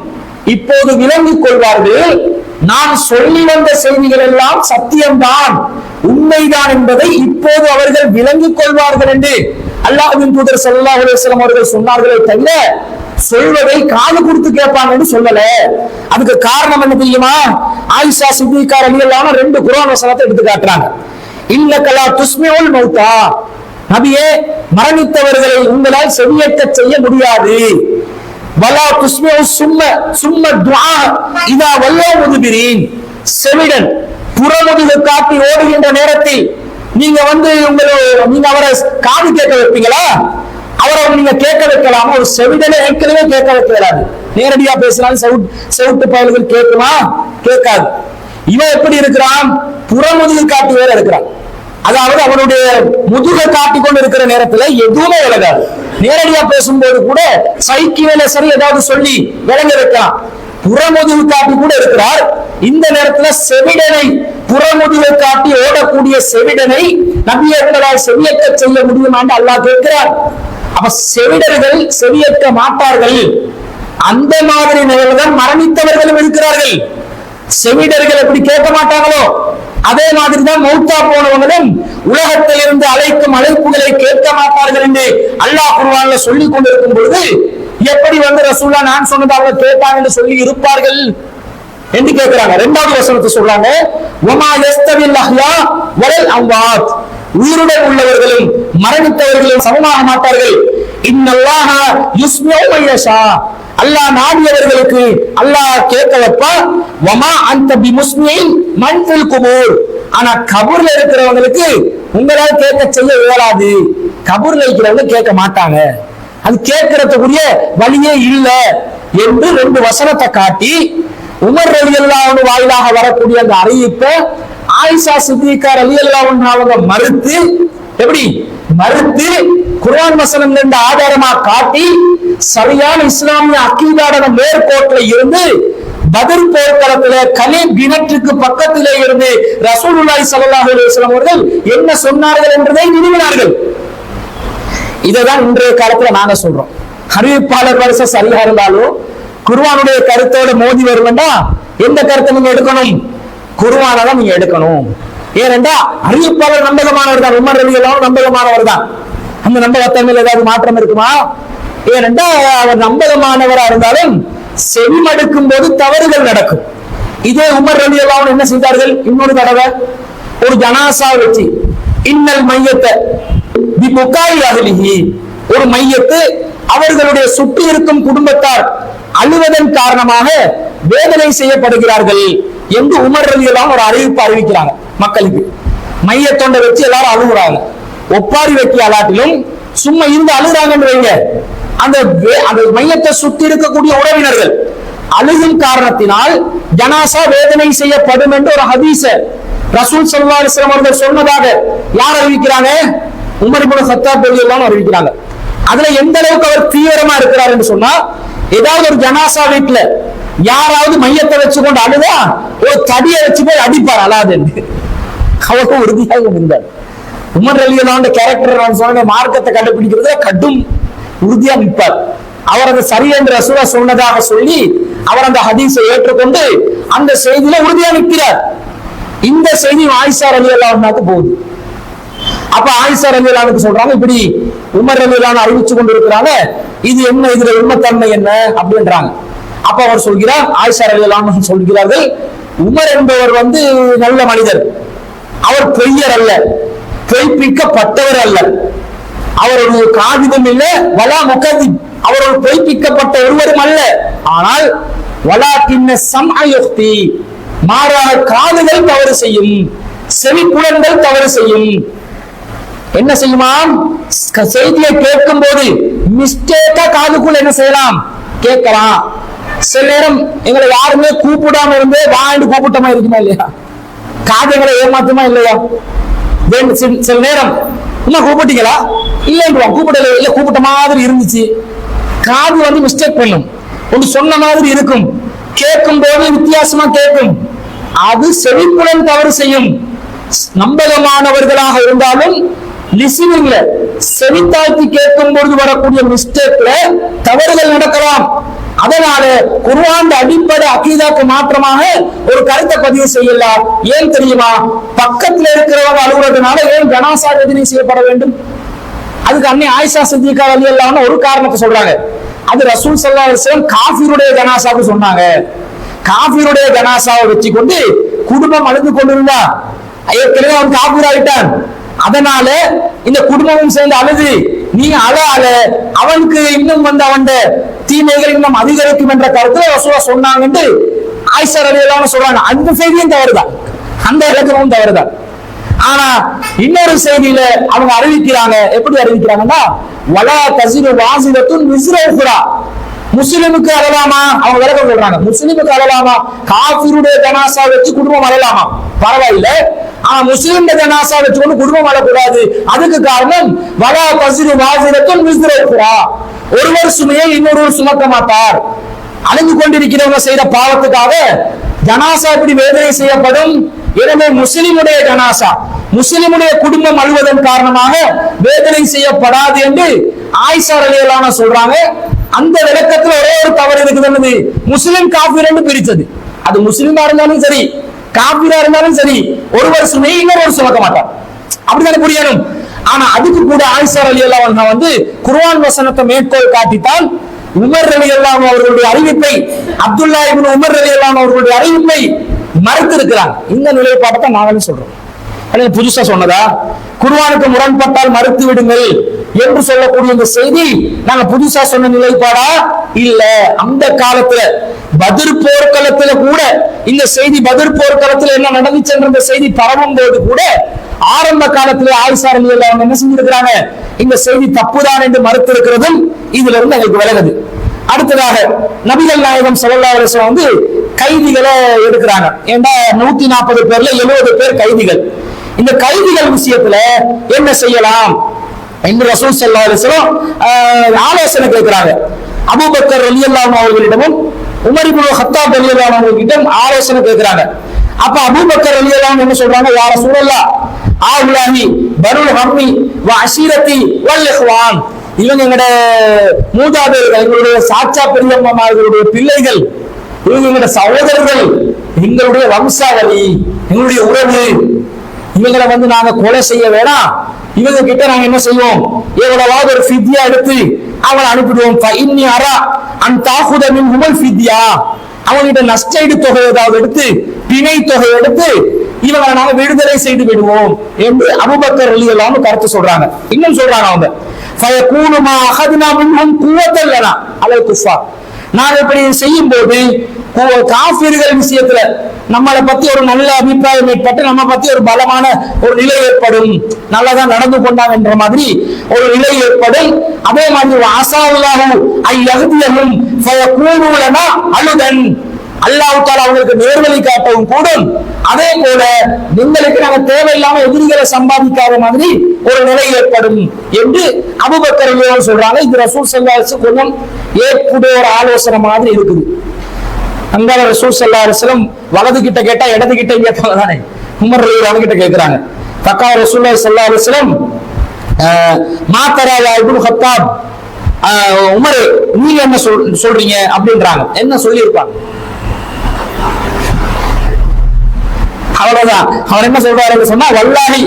இப்போது விளங்கிக் கொள்வார்கள், நான் சொல்லி வந்த செய்திகள் எல்லாம் சத்தியம்தான், உண்மைதான் என்பதை இப்போது அவர்கள் விளங்கிக் கொள்வார்கள் என்று அல்லாஹ்வின் தூதர் ஸல்லல்லாஹு அலைஹி வஸல்லம் அவர்கள் சொன்னார்களே தவிர சொல்வதை காது கொடுத்து கேட்பாங்கன்னு சொல்லல. அதுக்கு காரணம் என்ன தெரியுமா? ஆயிஷா சித்திகா ரலியல்லாஹு அன்ஹா ரெண்டு குர்ஆன் வசனத்தை எடுத்து காட்டுறாங்க. இன்னக லா துஸ்மிஉல் மௌதா, நபியே மரணித்தவர்களை உங்களால் செவியேற்க செய்ய முடியாது. வலா துஸ்மிஉ சும்ம துஆ இதா வல்லா முதுபிரீன், செவிடன் புறமுதுகு காட்டி ஓடுகின்ற நேரத்தில் நீங்க நீங்க அவரை காது கேட்க வைப்பீங்களா? அவரை நீங்க கேட்க வைக்கலாமா? ஒரு செவிடனை ஏற்கனவே கேட்க வைக்கிறாரு. நேரடியா பேசினாலும் செவிட்டு பயல்கள் கேட்குமா? கேட்காது. இவன் எப்படி இருக்கிறான்? புறமுதுகு காட்டி வேற இருக்கிறான். அதாவது அவனுடைய முதுகை காட்டி கொண்டு இருக்கிற நேரத்துல எதுவுமே விளங்காது. நேரடியா பேசும்போது கூட சைக்கிள சரி ஏதாவது சொல்லி விளங்க வைக்கலாம். புறமுதுகு காட்டி கூட இருக்கிறார். இந்த நேரத்துல செவிடனை புறமுதுகை காட்டி ஓடக்கூடிய செவிடனை நபியர்களால் செவியேற்க செய்ய முடியுமான்னு அல்லாஹ் கேட்கிறார். அப்ப செவிடர்கள் செவியேற்க மாட்டார்கள். அந்த மாதிரி நிலையில்தான் மரணித்தவர்களும் இருக்கிறார்கள். செவிடர்கள் எப்படி கேட்க மாட்டாங்களோ அதே மாதிரிதான் மௌத்தா போனவங்களும் உலகத்தில் இருந்து அழைக்கும் அழைப்புகளை கேட்க மாட்டார்கள் என்று அல்லாஹ் குர்ஆன்ல சொல்லிக் கொண்டிருக்கும் பொழுது எப்படி ரசூலுல்லாஹ் நான் சொன்னதை அவங்க கேட்டாங்க என்று சொல்லி இருப்பார்கள் என்று கேட்கிறாங்க. இரண்டாவது வசனத்தை சொல்றாங்க, வமா யஸ்தவில் அஹ்யா வலல் அம்வாத், உயிருடன் உள்ளவர்களும் மரணித்தவர்களும் சமமாக மாட்டார்கள். இன்னல்லாஹ யுஸ்மிஉ மய்யஷா, அல்லாஹ் நாடியவர்களுக்கு அல்லாஹ் கேட்க வைப்பா. வமா அன்த பிமுஸ்மிஇன் மன் ஃபில் குபூர், ஆனா கபூர்ல இருக்கிறவங்களுக்கு உங்களால் கேட்க செய்ய இயலாது. கபூர்ல இருக்கிறவங்க கேட்க மாட்டாங்க, அது கேட்கறதுக்குரிய வழியே இல்லை என்று ரெண்டு வசனத்தை காட்டி உமர் ரலியல்லாஹு அன்ஹு வாயிலாக வரக்கூடிய அந்த அறிவிப்பை ஆயிஷா சித்திகா ரலியல்லாஹு அன்ஹா அவங்க மறுத்து குர்ஆன் வசனம் என்ற ஆதாரமா காட்டி சரியான இஸ்லாமிய அக்கீதாட மேற்கோட்டில் இருந்து பத்ர் போர்க்களத்துல கலீப் கிணற்றுக்கு பக்கத்திலே இருந்து ரசூலுல்லாஹி ஸல்லல்லாஹு அலைஹி வஸல்லம் அவர்கள் என்ன சொன்னார்கள் என்பதை நிறுவினார்கள். இதைதான் இன்றைய காலத்துல நாங்க சொல்றோம். அறிவிப்பாளர் வரிசை சரியா இருந்தாலும் குர்ஆனுடைய கருத்தோட மோதி வருமெண்டா எந்த கருத்தை நீங்க எடுக்கணும்? குர்ஆனை தான் நீங்க எடுக்கணும். ஏனென்றா அறிவிப்பாளர் நம்பகமானவர் தான், உமர் ரலியல்லாஹு நம்பகமானவர் தான். அந்த நம்பகத்தன்மையில் ஏதாவது மாற்றம் இருக்குமா? ஏனென்றா அவர் நம்பகமானவரா இருந்தாலும் செவிமடுக்கும் போது தவறுகள் நடக்கும். இதே உமர் ரலியல்லாஹு என்ன செய்தார்கள்? இன்னொரு தடவை ஒரு ஜனாசா வச்சு இன்னல் மையத்தை பிபுகாய் அஹ்லிஹி, ஒரு மையத்து அவர்களுடைய சுற்றி இருக்கும் குடும்பத்தார் அழுவதன் காரணமாக வேதனை செய்யப்படுகிறார்கள் என்று உமர் ரலியல்லாஹு ஒரு அறிவிப்பு அறிவிக்கிறாங்க மக்களுக்கு. மையத்தொண்டை வச்சு எல்லாரும் அழுகுறாங்க. ஒப்பாரி வைக்க அலாட்டிலும் சும்மா இருந்து அழுகுறாங்கன்னு வைங்க, அந்த மையத்தை சுத்தி இருக்கக்கூடிய உறவினர்கள் அழுகும் காரணத்தினால் ஜனாசா வேதனை செய்யப்படும் என்று ஒரு ஹதீஸ ரசூல் ஸல்லல்லாஹு அலைஹி வஸல்லம் அவர்கள் சொன்னதாக யார் அறிவிக்கிறாங்க? உமர் இப்னு கத்தாப் ரலியல்லாஹு அன்ஹு அறிவிக்கிறாங்க. அதுல எந்த அளவுக்கு அவர் தீவிரமா இருக்கிறார் என்று சொன்னா, ஏதாவது ஒரு ஜனாசா வீட்டுல யாராவது மையத்தை வச்சு கொண்டு அழுதா ஒரு தடியை வச்சு போய் அடிப்பார் அழாது என்று அவ்வளவு உறுதியாக இருந்தார். உமர் ரலியல்லாஹு கேரக்டர் நான் சொன்ன மார்க்கத்தை கண்டுபிடிக்கிறதுல கடும் உறுதியா நிற்பார். அவர் அந்த சரி என்று ரசூலுல்லாஹ் சொன்னதாக சொல்லி அவர் அந்த ஹதீஸை ஏற்றுக்கொண்டு அந்த செய்தியில உறுதியா நிற்கிறார். இந்த செய்தி ஆயிஷா ரலியல்லாஹு அன்ஹாக்கு போகுது. அப்ப ஆயிஷா ரலியல்லாஹு அன்ஹா சொல்றாங்க, இப்படி உமர் ரலியல்லாஹு அன்ஹு அறிவிச்சு கொண்டிருக்கிறாங்க, இது என்ன, இதுல உண்மைத்தன்மை என்ன அப்படின்றாங்க. அப்ப அவர் சொல்கிறார், ஆயிஷா ரலியல்லாஹு அன்ஹா சொல்கிறார்கள், உமர் என்பவர் நல்ல மனிதர், அவர் பொய்யர் அல்ல, பொய்ப்பிக்கப்பட்டவர் அல்ல, அவர் ஒரு காதிபம் இல்ல, வலா முகதிப், அவர் ஒரு பொய்ப்பிக்கப்பட்ட ஒருவரும் அல்ல. ஆனால் வலாக்கின்ன சம்அ யுக்தி, மாறாக காதுகள் தவறு செய்யும், செவிப்புலன்கள் தவறு செய்யும். என்ன செய்யுமாம்? செய்தியை கேட்கும் போது மிஸ்டேக்கா காதுக்குள்ள என்ன செய்யலாம்? கேட்கலாம். சில நேரம் எங்களை யாருமே கூப்பிடாம இருந்தே வாண்டு கூப்பிட்டமா இருக்குமா இல்லையா? காதுகளை ஏமாத்துமா இல்லையா? சில நேரம் இன்னும் கூப்பிட்டீங்களா? இல்லைன்றான், கூப்பிடல, இல்ல கூப்பிட்ட மாதிரி இருந்துச்சு. காது மிஸ்டேக் பண்ணும், ஒன்று சொன்ன மாதிரி இருக்கும், கேட்கும் போது வித்தியாசமா கேட்கும். அது செவிப்புலன் தவறு செய்யும். நம்பகமானவர்களாக இருந்தாலும் லிசனிங்ல செவித்தாழ்த்தி கேட்கும் பொழுது வரக்கூடிய மிஸ்டேக்ல தவறுகள் நடக்கலாம். அதனால குர்ஆன் அடிப்படை அகீதாக்கு மாற்றமாக ஒரு கருத்தை பதிவு செய்யலாம். ஏன் தெரியுமா? பக்கத்துல இருக்கிறவங்க அழுகுறதுனால ஏன் ஜனாசா வேதனை செய்யப்பட வேண்டும்? அதுக்கு அன்னை ஆயிஷா சித்திகா ரலியல்லாஹு அன்ஹா ஒரு காரணத்தை சொல்றாங்க. அது ரசூல் ஸல்லல்லாஹு அலைஹி வஸல்லம் காஃபிருடைய ஜனாசாவுக்கு சொன்னாங்க. காஃபிருடைய ஜனாசாவை வச்சு கொண்டு குடும்பம் அழுது கொண்டிருந்தா, ஏற்கனவே அவன் காஃபிர் ஆயிட்டான், அதனால இந்த குடும்பமும் சேர்ந்து அழுது நீ அழ அவனுக்கு இன்னும் அவன் தீமைகள் இன்னும் அதிகரிக்கும் என்ற கருத்துல ரசூலுல்லாஹ் சொன்னாங்கன்னு ஆயிஷா ரலியல்லாஹு அன்ஹா சொல்றாங்க. அந்த செய்தியும் தவறுதான், அந்த இலக்கணமும் தவறுதான். ஆனா இன்னொரு செய்தியில அவங்க அறிவிக்கிறாங்க. எப்படி அறிவிக்கிறாங்கன்னா, வலா தஸிரு வாஸிலத்துன் விஸ்ர உக்ரா, முஸ்லிமுக்கு அழலாமா? அவங்க விளக்கம் சொல்றாங்க, முஸ்லிமுக்கு அழலாமா? காஃபிருடைய ஜனாசா வச்சு குடும்பம் அழலாமா? பரவாயில்ல. ஆனா முஸ்லிம் ஜனாசா வச்சு கொண்டு குடும்பம் அழக்கூடாது. அதுக்கு காரணம் வலா தஸிரு வாஸிலத்துன் விஸ்ர உக்ரா, ஒருவர் சுமையை இன்னொருவர் சுமக்க மாட்டார். அழிந்து கொண்டிருக்கிறவங்க செய்த பாவத்துக்காக ஜனாசா இப்படி வேதனை செய்யப்படும். எனவே முஸ்லிமுடைய ஜனாசா, முஸ்லிமுடைய குடும்பம் அழுவதன் காரணமாக வேதனை செய்யப்படாது என்று ஆயிஷா ரலியல்லாஹு அன்ஹா சொல்றாங்க. அந்த விளக்கத்துல ஒரே ஒரு தவறு இருக்குது, முஸ்லிம் காஃபிர் என்று பிரிச்சது. அது முஸ்லிமா இருந்தாலும் சரி, காஃபிரா இருந்தாலும் சரி, ஒருவர் சுமை இன்னொரு சுமக்க மாட்டார், அப்படித்தானே புரியணும். ஆனா அதுக்கு கூட ஆயிஷா ரலியல்லாஹு அன்ஹா குர்ஆன் வசனத்தை மேற்கோள் காட்டித்தான் உமர் ரலியல்லாஹு அன்ஹு அவர்களுடைய அறிவிப்பை, அப்துல்லா இப்னு உமர் ரலியல்லாஹு அன்ஹு அவர்களுடைய அறிவிப்பை மறுத்து இருக்கிறாங்க. இந்த நிலைப்பாட்டை நாங்களும் சொல்றோம். புதுசா சொன்னதா? குர்ஆனுக்கு முரண்பட்டால் மறுத்து விடுங்கள் என்று சொல்லக்கூடிய இந்த செய்தி நாங்க புதுசா சொன்ன நிலைப்பாடா? இல்ல. அந்த காலத்துல பத்ர் போர்க்களத்துல கூட இந்த செய்தி, பத்ர் போர்க்களத்துல என்ன நடந்துச்சு என்ற செய்தி பரவும் போது கூட ஆரம்ப காலத்துல ஆயிஷா ரலியல்லாஹு அன்ஹா என்ன செஞ்சிருக்கிறாங்க? இந்த செய்தி தப்புதான் என்று மறுத்து இருக்கிறதும் இதுல இருந்து எங்களுக்கு விலகுது. அடுத்ததாக நபிகள் நாயகம் ஸல்லல்லாஹு அலைஹி வஸல்லம் கைதிகளை எடுக்கிறாங்க. ஏண்டா 140 பேர்ல 70 பேர் கைதிகள். இந்த கைதிகள் விஷயத்துல என்ன செய்யலாம் என்று ரசூல் ஸல்லல்லாஹு அலைஹி வஸல்லம் ஆலோசனை கேட்கிறாங்க. அபூபக்கர் ரலியல்லாஹு அன்ஹு அவர்களிடமும் உமர் இப்னு கத்தாப் ரலியல்லாஹு அன்ஹு அவர்களிடம் ஆலோசனை கேட்கிறாங்க. அப்ப அபூபக்கர் ரலியல்லாஹு அன்ஹு என்ன சொல்றாங்க? யா ரசூலல்லாஹ், ஆவுலாஹி பனுல் ஹம்மி வ அஷீரத்தி வல் இஹ்வான், இவங்க எங்கட மூதாதையர்கள், எங்களுடைய சாச்சா பெரியம்மார்களுடைய பிள்ளைகள், இவங்க எங்களோட சகோதரர்கள், எங்களுடைய வம்சாவளி, எங்களுடைய உறவு. இவங்களை நாங்க கொலை செய்ய வேணாம். இவங்க கிட்ட நாங்க என்ன செய்வோம், எவ்வளவாவது ஒரு ஃபித்யா எடுத்து அவங்களை அனுப்பிடுவோம். இன்னி அரா அன் தாகுத மின் ஹுமல் ஃபித்யா, அவங்ககிட்ட நஷ்டஈடு தொகை ஏதாவது எடுத்து, பிணை தொகை எடுத்து இவங்களை நாங்க விடுதலை செய்து விடுவோம் என்று அபூபக்கர் ரலியல்லாஹு அன்ஹு கருத்து சொல்றாங்க. இன்னும் சொல்றாங்க அவங்க, ஃபயகூனு மா அஹதுனா மின்ஹும் குவத்தன் லனா அலல் குஃபார், நாங்க இப்படி செய்யும் போது காஃபிர்கள் விஷயத்துல நம்மளை பத்தி ஒரு நல்ல அபிப்பிராயம் ஏற்பட்டு நம்ம பத்தி ஒரு பலமான ஒரு நிலை ஏற்படும், நல்லதான் நடந்து கொண்டாங்க என்ற மாதிரி ஒரு நிலை ஏற்படும். அதே மாதிரி ஆசாவுல்லாஹு ஐயஹ்தியஹும் ஃபயகூனு லனா அலுதன், அல்லாஹ் தஆலா அவங்களுக்கு நேர்வழி காட்டவும் கூடும். அதே போல உங்களுக்கு நாங்க தேவையில்லாம எதிரிகளை சம்பாதிக்காத மாதிரி ஒரு நிலை ஏற்படும் என்று அபூபக்கர் ரலியல்லாஹு சொல்றாங்க. இது ரசூல் ஸல்லல்லாஹு அலைஹி வஸல்லம் கொஞ்சம் ஏற்புடைய ஒரு ஆலோசனை மாதிரி இருக்குது. அங்க ரசூல் ஸல்லல்லாஹு அலைஹி வஸல்லம் வலது கிட்ட கேட்டா இடது கிட்ட கேட்பாங்க தானே, உமர் ரலியல்லாஹு கிட்ட கேட்கிறாங்க. ஃபக்கா ரசூலுல்லாஹி ஸல்லல்லாஹு அலைஹி வஸல்லம் மாதரா யா இப்னு கத்தாப், உமர் நீங்க என்ன சொல்றீங்க அப்படின்றாங்க. என்ன சொல்லி இருப்பாங்க? அவ்வளவுதான். அவர் என்ன சொல்றாரு சொன்னா, வல்லாஹி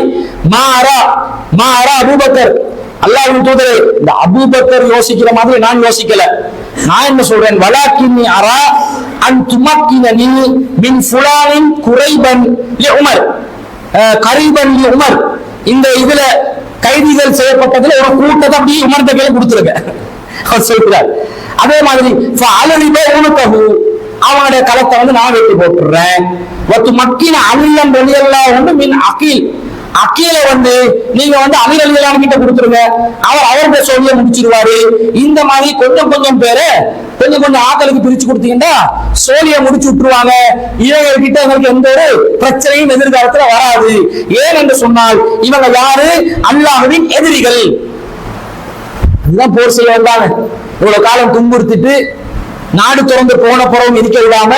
மா அரா அபூபக்கர், அல்லாஹ்வின் தூதரே இந்த அபூபக்கர் யோசிக்கிற மாதிரி நான் யோசிக்கல. நான் என்ன சொல்றேன், வலாக்கின்னி அரா அன் துமக்கினனி மின் ஃபுலானின் குரைபன் லி உமர், கரீபன் லி உமர், இந்த இதுல கைதிகள் செய்யப்பட்டதுல ஒரு கூட்டத்தை அப்படியே உமர்கிட்ட கையில கொடுத்துருங்க அவர் சொல்றார். அதே மாதிரி ஃபஅலலிப உனகஹு, அவனுடைய களத்தை நான் வெட்டி போட்டுறேன். வத்து மக்கின அலியன் ரலியல்லாஹு அன்ஹு மின் அகீல், அகீல நீங்க அலி ரலியல்லாஹு கிட்ட கொடுத்துருங்க, அவர் அவருடைய சொல்லிய முடிச்சிருவாரு. இந்த மாதிரி கொஞ்சம் கொஞ்சம் பேரை கொஞ்சம் கொஞ்சம் ஆக்களுக்கு பிரிச்சு கொடுத்தீங்கன்னா சோழிய முடிச்சு விட்டுருவாங்க. இவங்க கிட்ட எங்களுக்கு எந்த ஒரு பிரச்சனையும் எதிர்காலத்துல வராது. ஏன் என்று சொன்னால் இவங்க யாரு, அல்லாஹ்வின் எதிரிகள். இதுதான் போர் செய்ய வந்தாங்க. இவ்வளவு காலம் துன்புறுத்திட்டு நாடு திறந்து போன புறவும் இருக்க விடாம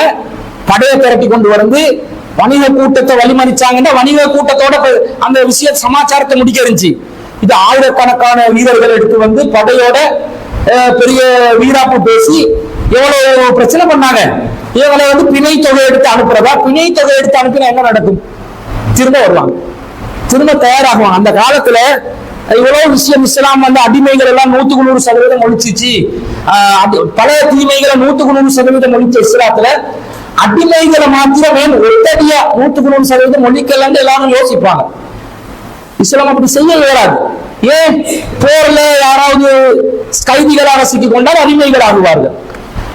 படையை திரட்டி கொண்டு வந்து வணிக கூட்டத்தை வழிமறிச்சாங்கன்னா வணிக கூட்டத்தோட அந்த விஷய சமாச்சாரத்தை முடிக்க இருந்துச்சு. இது ஆயிரக்கணக்கான வீரர்கள் எடுத்து படையோட பெரிய வீராப்பு பேசி எவ்வளவு பிரச்சனை பண்ணாங்க. இவங்களை பிணை தொகை எடுத்து அனுப்புறதா, பிணை தொகை எடுத்து அனுப்பினா என்ன நடக்கும்? திரும்ப வருவாங்க, திரும்ப தயாராகுவாங்க. அந்த காலத்துல இவ்வளவு விஷயம் இஸ்லாம் அடிமைகள் எல்லாம் 100% ஒழிச்சிச்சு. பல தீமைகளை 100% ஒழிச்ச இஸ்லாத்துல அடிமைகளை மாத்திரம் ஒட்டடியா 100% ஒழிக்கலன்னு எல்லாரும் யோசிப்பாங்க. இஸ்லாம் அப்படி செய்ய இயலாது. ஏன்? போர்ல யாராவது கைதிகளாக சிக்கிக் கொண்டால் அடிமைகள் ஆகுவார்கள்.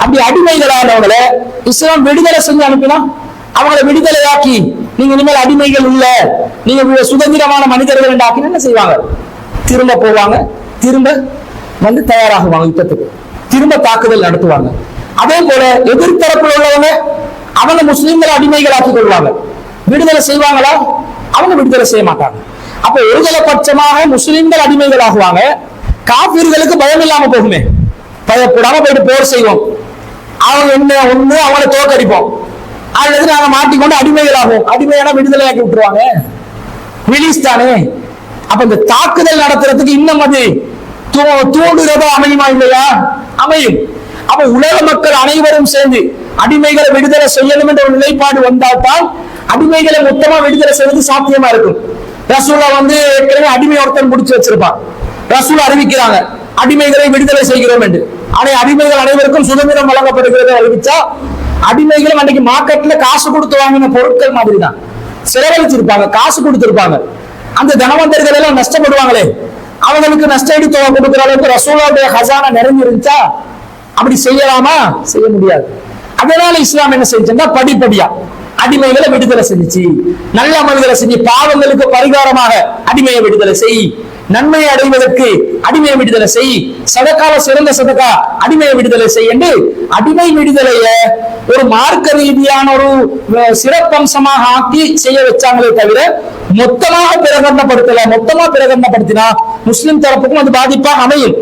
அப்படி அடிமைகளானவங்களை இஸ்லாம் விடுதலை செஞ்சு அனுப்பினா அவங்களை விடுதலையாக்கி நீங்க இனிமேல் அடிமைகள் இல்ல, நீங்க சுதந்திரமான மனிதர்கள் என்று ஆக்கினா என்ன செய்வாங்க? திரும்ப போவாங்க, திரும்ப தயாராகுவாங்க, யுத்தத்துக்கு திரும்ப தாக்குதல் நடத்துவாங்க. அதே போல எதிர்த்தரப்பில் உள்ளவங்க அவங்க முஸ்லிம்களை அடிமைகளாக்கி கொள்வாங்க. விடுதலை செய்வாங்களா? அவங்க விடுதலை செய்ய மாட்டாங்க. அப்ப ஒருதலை பட்சமாக முஸ்லிம்கள் அடிமைகள் ஆகுவாங்க. காபிர்களுக்கு பயம் இல்லாம போகுமே, பயப்படாம போயிட்டு போர் செய்வோம். அவங்க என்ன ஒண்ணு அவங்களை தோற்கடிப்போம், அல்லது நாங்க மாட்டிக்கொண்டு அடிமைகள் ஆகும். அடிமையான விடுதலையாக்கி விட்டுருவாங்க, ரிலீஸ் தானே. அப்ப இந்த தாக்குதல் நடத்துறதுக்கு இன்னும் அது தூண்டுறதோ அமையுமா இல்லையா? அமையும். அப்ப உலக மக்கள் அனைவரும் சேர்ந்து அடிமைகளை விடுதலை செய்யணும் என்ற ஒரு நிலைப்பாடு வந்தால்தான் அடிமைகளை மொத்தமா விடுதலை செய்வது சாத்தியமா இருக்கும். ரசூலா ஏற்கனவே அடிமை ஒருத்தன் முடிச்சு வச்சிருப்பான். ரசூலா அறிவிக்கிறாங்க அடிமைகளை விடுதலை செய்கிறோம் என்று. ஆனா அடிமைகள் அனைவருக்கும் சுதந்திரம் வழங்கப்படுகிறது அறிவிச்சா அடிமைகளும் அன்னைக்கு மார்க்கெட்ல காசு கொடுத்து வாங்கின பொருட்கள் மாதிரி தான் செலவழிச்சிருப்பாங்க, காசு கொடுத்திருப்பாங்க. அந்த தனவந்தர்கள் எல்லாம் நஷ்டப்படுவாங்களே, அவங்களுக்கு நஷ்டஈடு தொகை கொடுக்கிற அளவுக்கு ரசூலுடைய ஹசானா நிறைஞ்சிருந்துச்சா அப்படி செய்யலாமா? செய்ய முடியாது. அதனால இஸ்லாம் என்ன செஞ்சுன்னா படிப்படியா அடிமைகளை விடுதலை செஞ்சுச்சு. நல்ல அமல்களை செஞ்சு பாவங்களுக்கு பரிகாரமாக அடிமையை விடுதலை செய், நன்மையை அடைவதற்கு அடிமையை விடுதலை செய், சதக்கால சிறந்த சதக்கா அடிமையை விடுதலை செய் என்று அடிமை விடுதலைய ஒரு மார்க்க ரீதியான ஒரு சிறப்பம்சமாக ஆக்கி செய்ய வச்சாங்களே தவிர மொத்தமாக பிரகடனப்படுத்தல. மொத்தமா பிரகடனப்படுத்தினா முஸ்லிம் தரப்புக்கும் அது பாதிப்பாக அமையும்.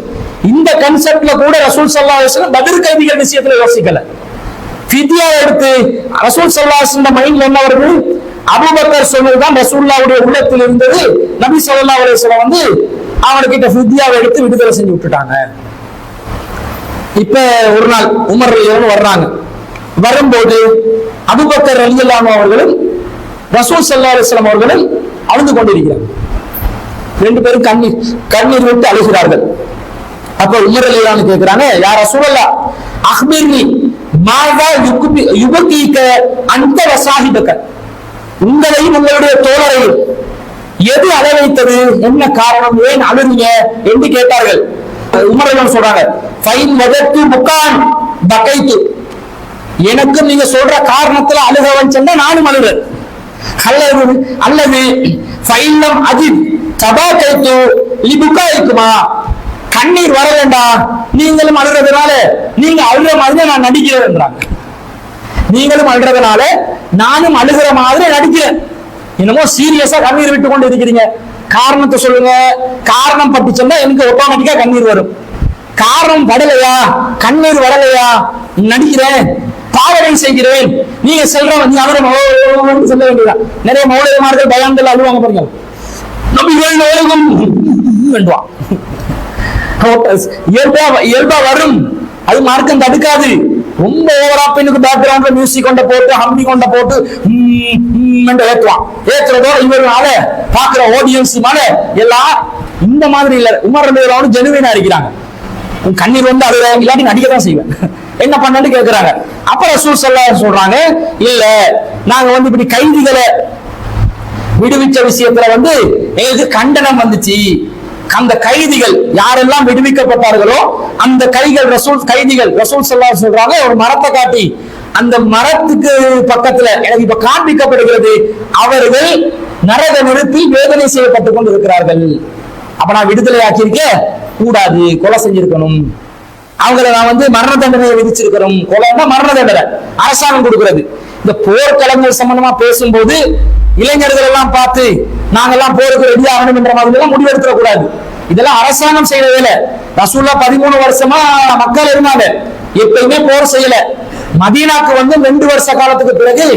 இந்த கன்செப்ட்ல கூட ரசூல் ஸல்லல்லாஹு அலைஹி வஸல்லம் பதிர் கைதிகள் விஷயத்துல யோசிக்கல. ஃபித்யா எடுத்து ரசூல் ஸல்லல்லாஹு அலைஹி வஸல்லம் மைண்ட்ல என்ன வருது? அபூபக்கர் சொன்னதுதான் ரசூலுல்லாஹ்வுடைய உள்ளத்தில் இருந்தது. நபி ஸல்லல்லாஹு அலைஹி வஸல்லம் அவனுக்கிட்ட ஃபித்யாவை எடுத்து விடுதலை செஞ்சு விட்டுட்டாங்க. இப்ப ஒரு நாள் உமர் ரலியல்லாஹு வர்றாங்க. வரும்போது அபூபக்கர் ரலியல்லாஹு அவர்களும் ரசூல் ஸல்லல்லாஹு அலைஹி வஸல்லம் அவர்களும் அழுது கொண்டிருக்கிறார். ரெண்டு பேரும் கண்ணீர் விட்டு அழுகிறார்கள். அப்ப உமர் ரலியல்லாஹு கேட்கிறாங்க, யா ரசூலல்லாஹ் அக்பிர்னி மாதா யுபகீக அன்த வஸாஹிபக, உங்களையும் உங்களுடைய தோழரையும் எது அழ வைத்தது, என்ன காரணம், ஏன் அழுறீங்க என்று கேட்டார்கள். உமர் ரலியல்லாஹு சொல்றாங்க, ஃபைன் வஜத்து புகான் பகைத்து, எனக்கும் நீங்க சொல்ற காரணத்துல அழுகவன் சொன்னா நானும் அழுகிறேன். அல்லது ஃபைலம் அஜித் தபாகைத்து லிபுகாய்க்குமா, கண்ணீர் வர வேண்டாம், நீங்களும் அழுறதுனால நீங்க அழுற மாதிரி நான் நடிக்கிறேன்றாங்க. நீங்களும் அழுறதுனால நானும் அழுகிற மாதிரி நடிக்கிறேன். என்னமோ சீரியஸா கண்ணீர் விட்டு கொண்டு இருக்கிறீங்க, காரணத்தை சொல்லுங்க. காரணம் பட்டு சொன்னா எனக்கு ஆட்டோமேட்டிக்கா கண்ணீர் வரும். காரணம் படலையா, கண்ணீர் வரலையா, நடிக்கிறேன், பாவனை செய்கிறேன், நீங்க செல்றவன் நீ அவரை சொல்ல வேண்டியதான். நிறைய மௌலிகமார்கள் பயான்கள் அழுவாங்க பாருங்க, நபிகள் ஓலகம் இயல்பா வரும், அது மார்க்கம் தடுக்காது. ரொம்ப ஓவரா பெண்ணுக்கு பேக்ரவுண்ட்ல மியூசிக் கொண்ட போட்டு ஹம்மி கொண்ட போட்டு ஏற்றுவான். ஏற்றுறதோட இவர்களால பாக்குற ஆடியன்ஸ் மேல எல்லாம் இந்த மாதிரி இல்ல. உமர் ரலியல்லாஹு ஜெனுவினா இருக்கிறாங்க. கண்ணீர் வந்து அழுற, இல்லாட்டி நடிக்கதான் செய்வேன், என்ன பண்ணு கேட்கிறாங்க. அப்ப ரசூல் ஸல்லல்லாஹு அலைஹி சொல்றாங்க, இல்ல நாங்க வந்து இப்படி கைதிகளை விடுவிச்ச விஷயத்துல வந்து எங்களுக்கு கண்டனம் வந்துச்சு. அந்த கைதிகள் யாரெல்லாம் விடுவிக்கப்பட்டார்களோ அந்த கைதிகள் ரசூல் ஸல்லல்லாஹு அலைஹி சொல்றாங்க, ஒரு மரத்தை காட்டி அந்த மரத்துக்கு பக்கத்துல எனக்கு இப்ப காண்பிக்கப்படுகிறது, அவர்கள் நரக நெருப்பில் வேதனை செய்யப்பட்டுக் கொண்டு இருக்கிறார்கள். அப்ப நான் விடுதலை ஆக்கியிருக்க கூடாது, கொலை செஞ்சிருக்கணும், அவங்களை நான் வந்து மரண தண்டனையை விதிச்சிருக்கிறோம். கொலைன்னா மரண தண்டனை அரசாங்கம் கொடுக்கிறது. இந்த போர்க்களங்கள் சம்பந்தமா பேசும்போது இளைஞர்கள் எல்லாம் பார்த்து நாங்கெல்லாம் போருக்கு ரெடி ஆகணும் என்ற மாதிரி எல்லாம் முடிவெடுக்க கூடாது. இதெல்லாம் அரசாங்கம் செய்யற வேலை. ரசூலுல்லாஹ் 13 வருஷமா மக்கள் இருந்தாங்க, எப்பயுமே போர் செய்யல. மதீனாக்கு வந்து 2 வருஷ காலத்துக்கு பிறகு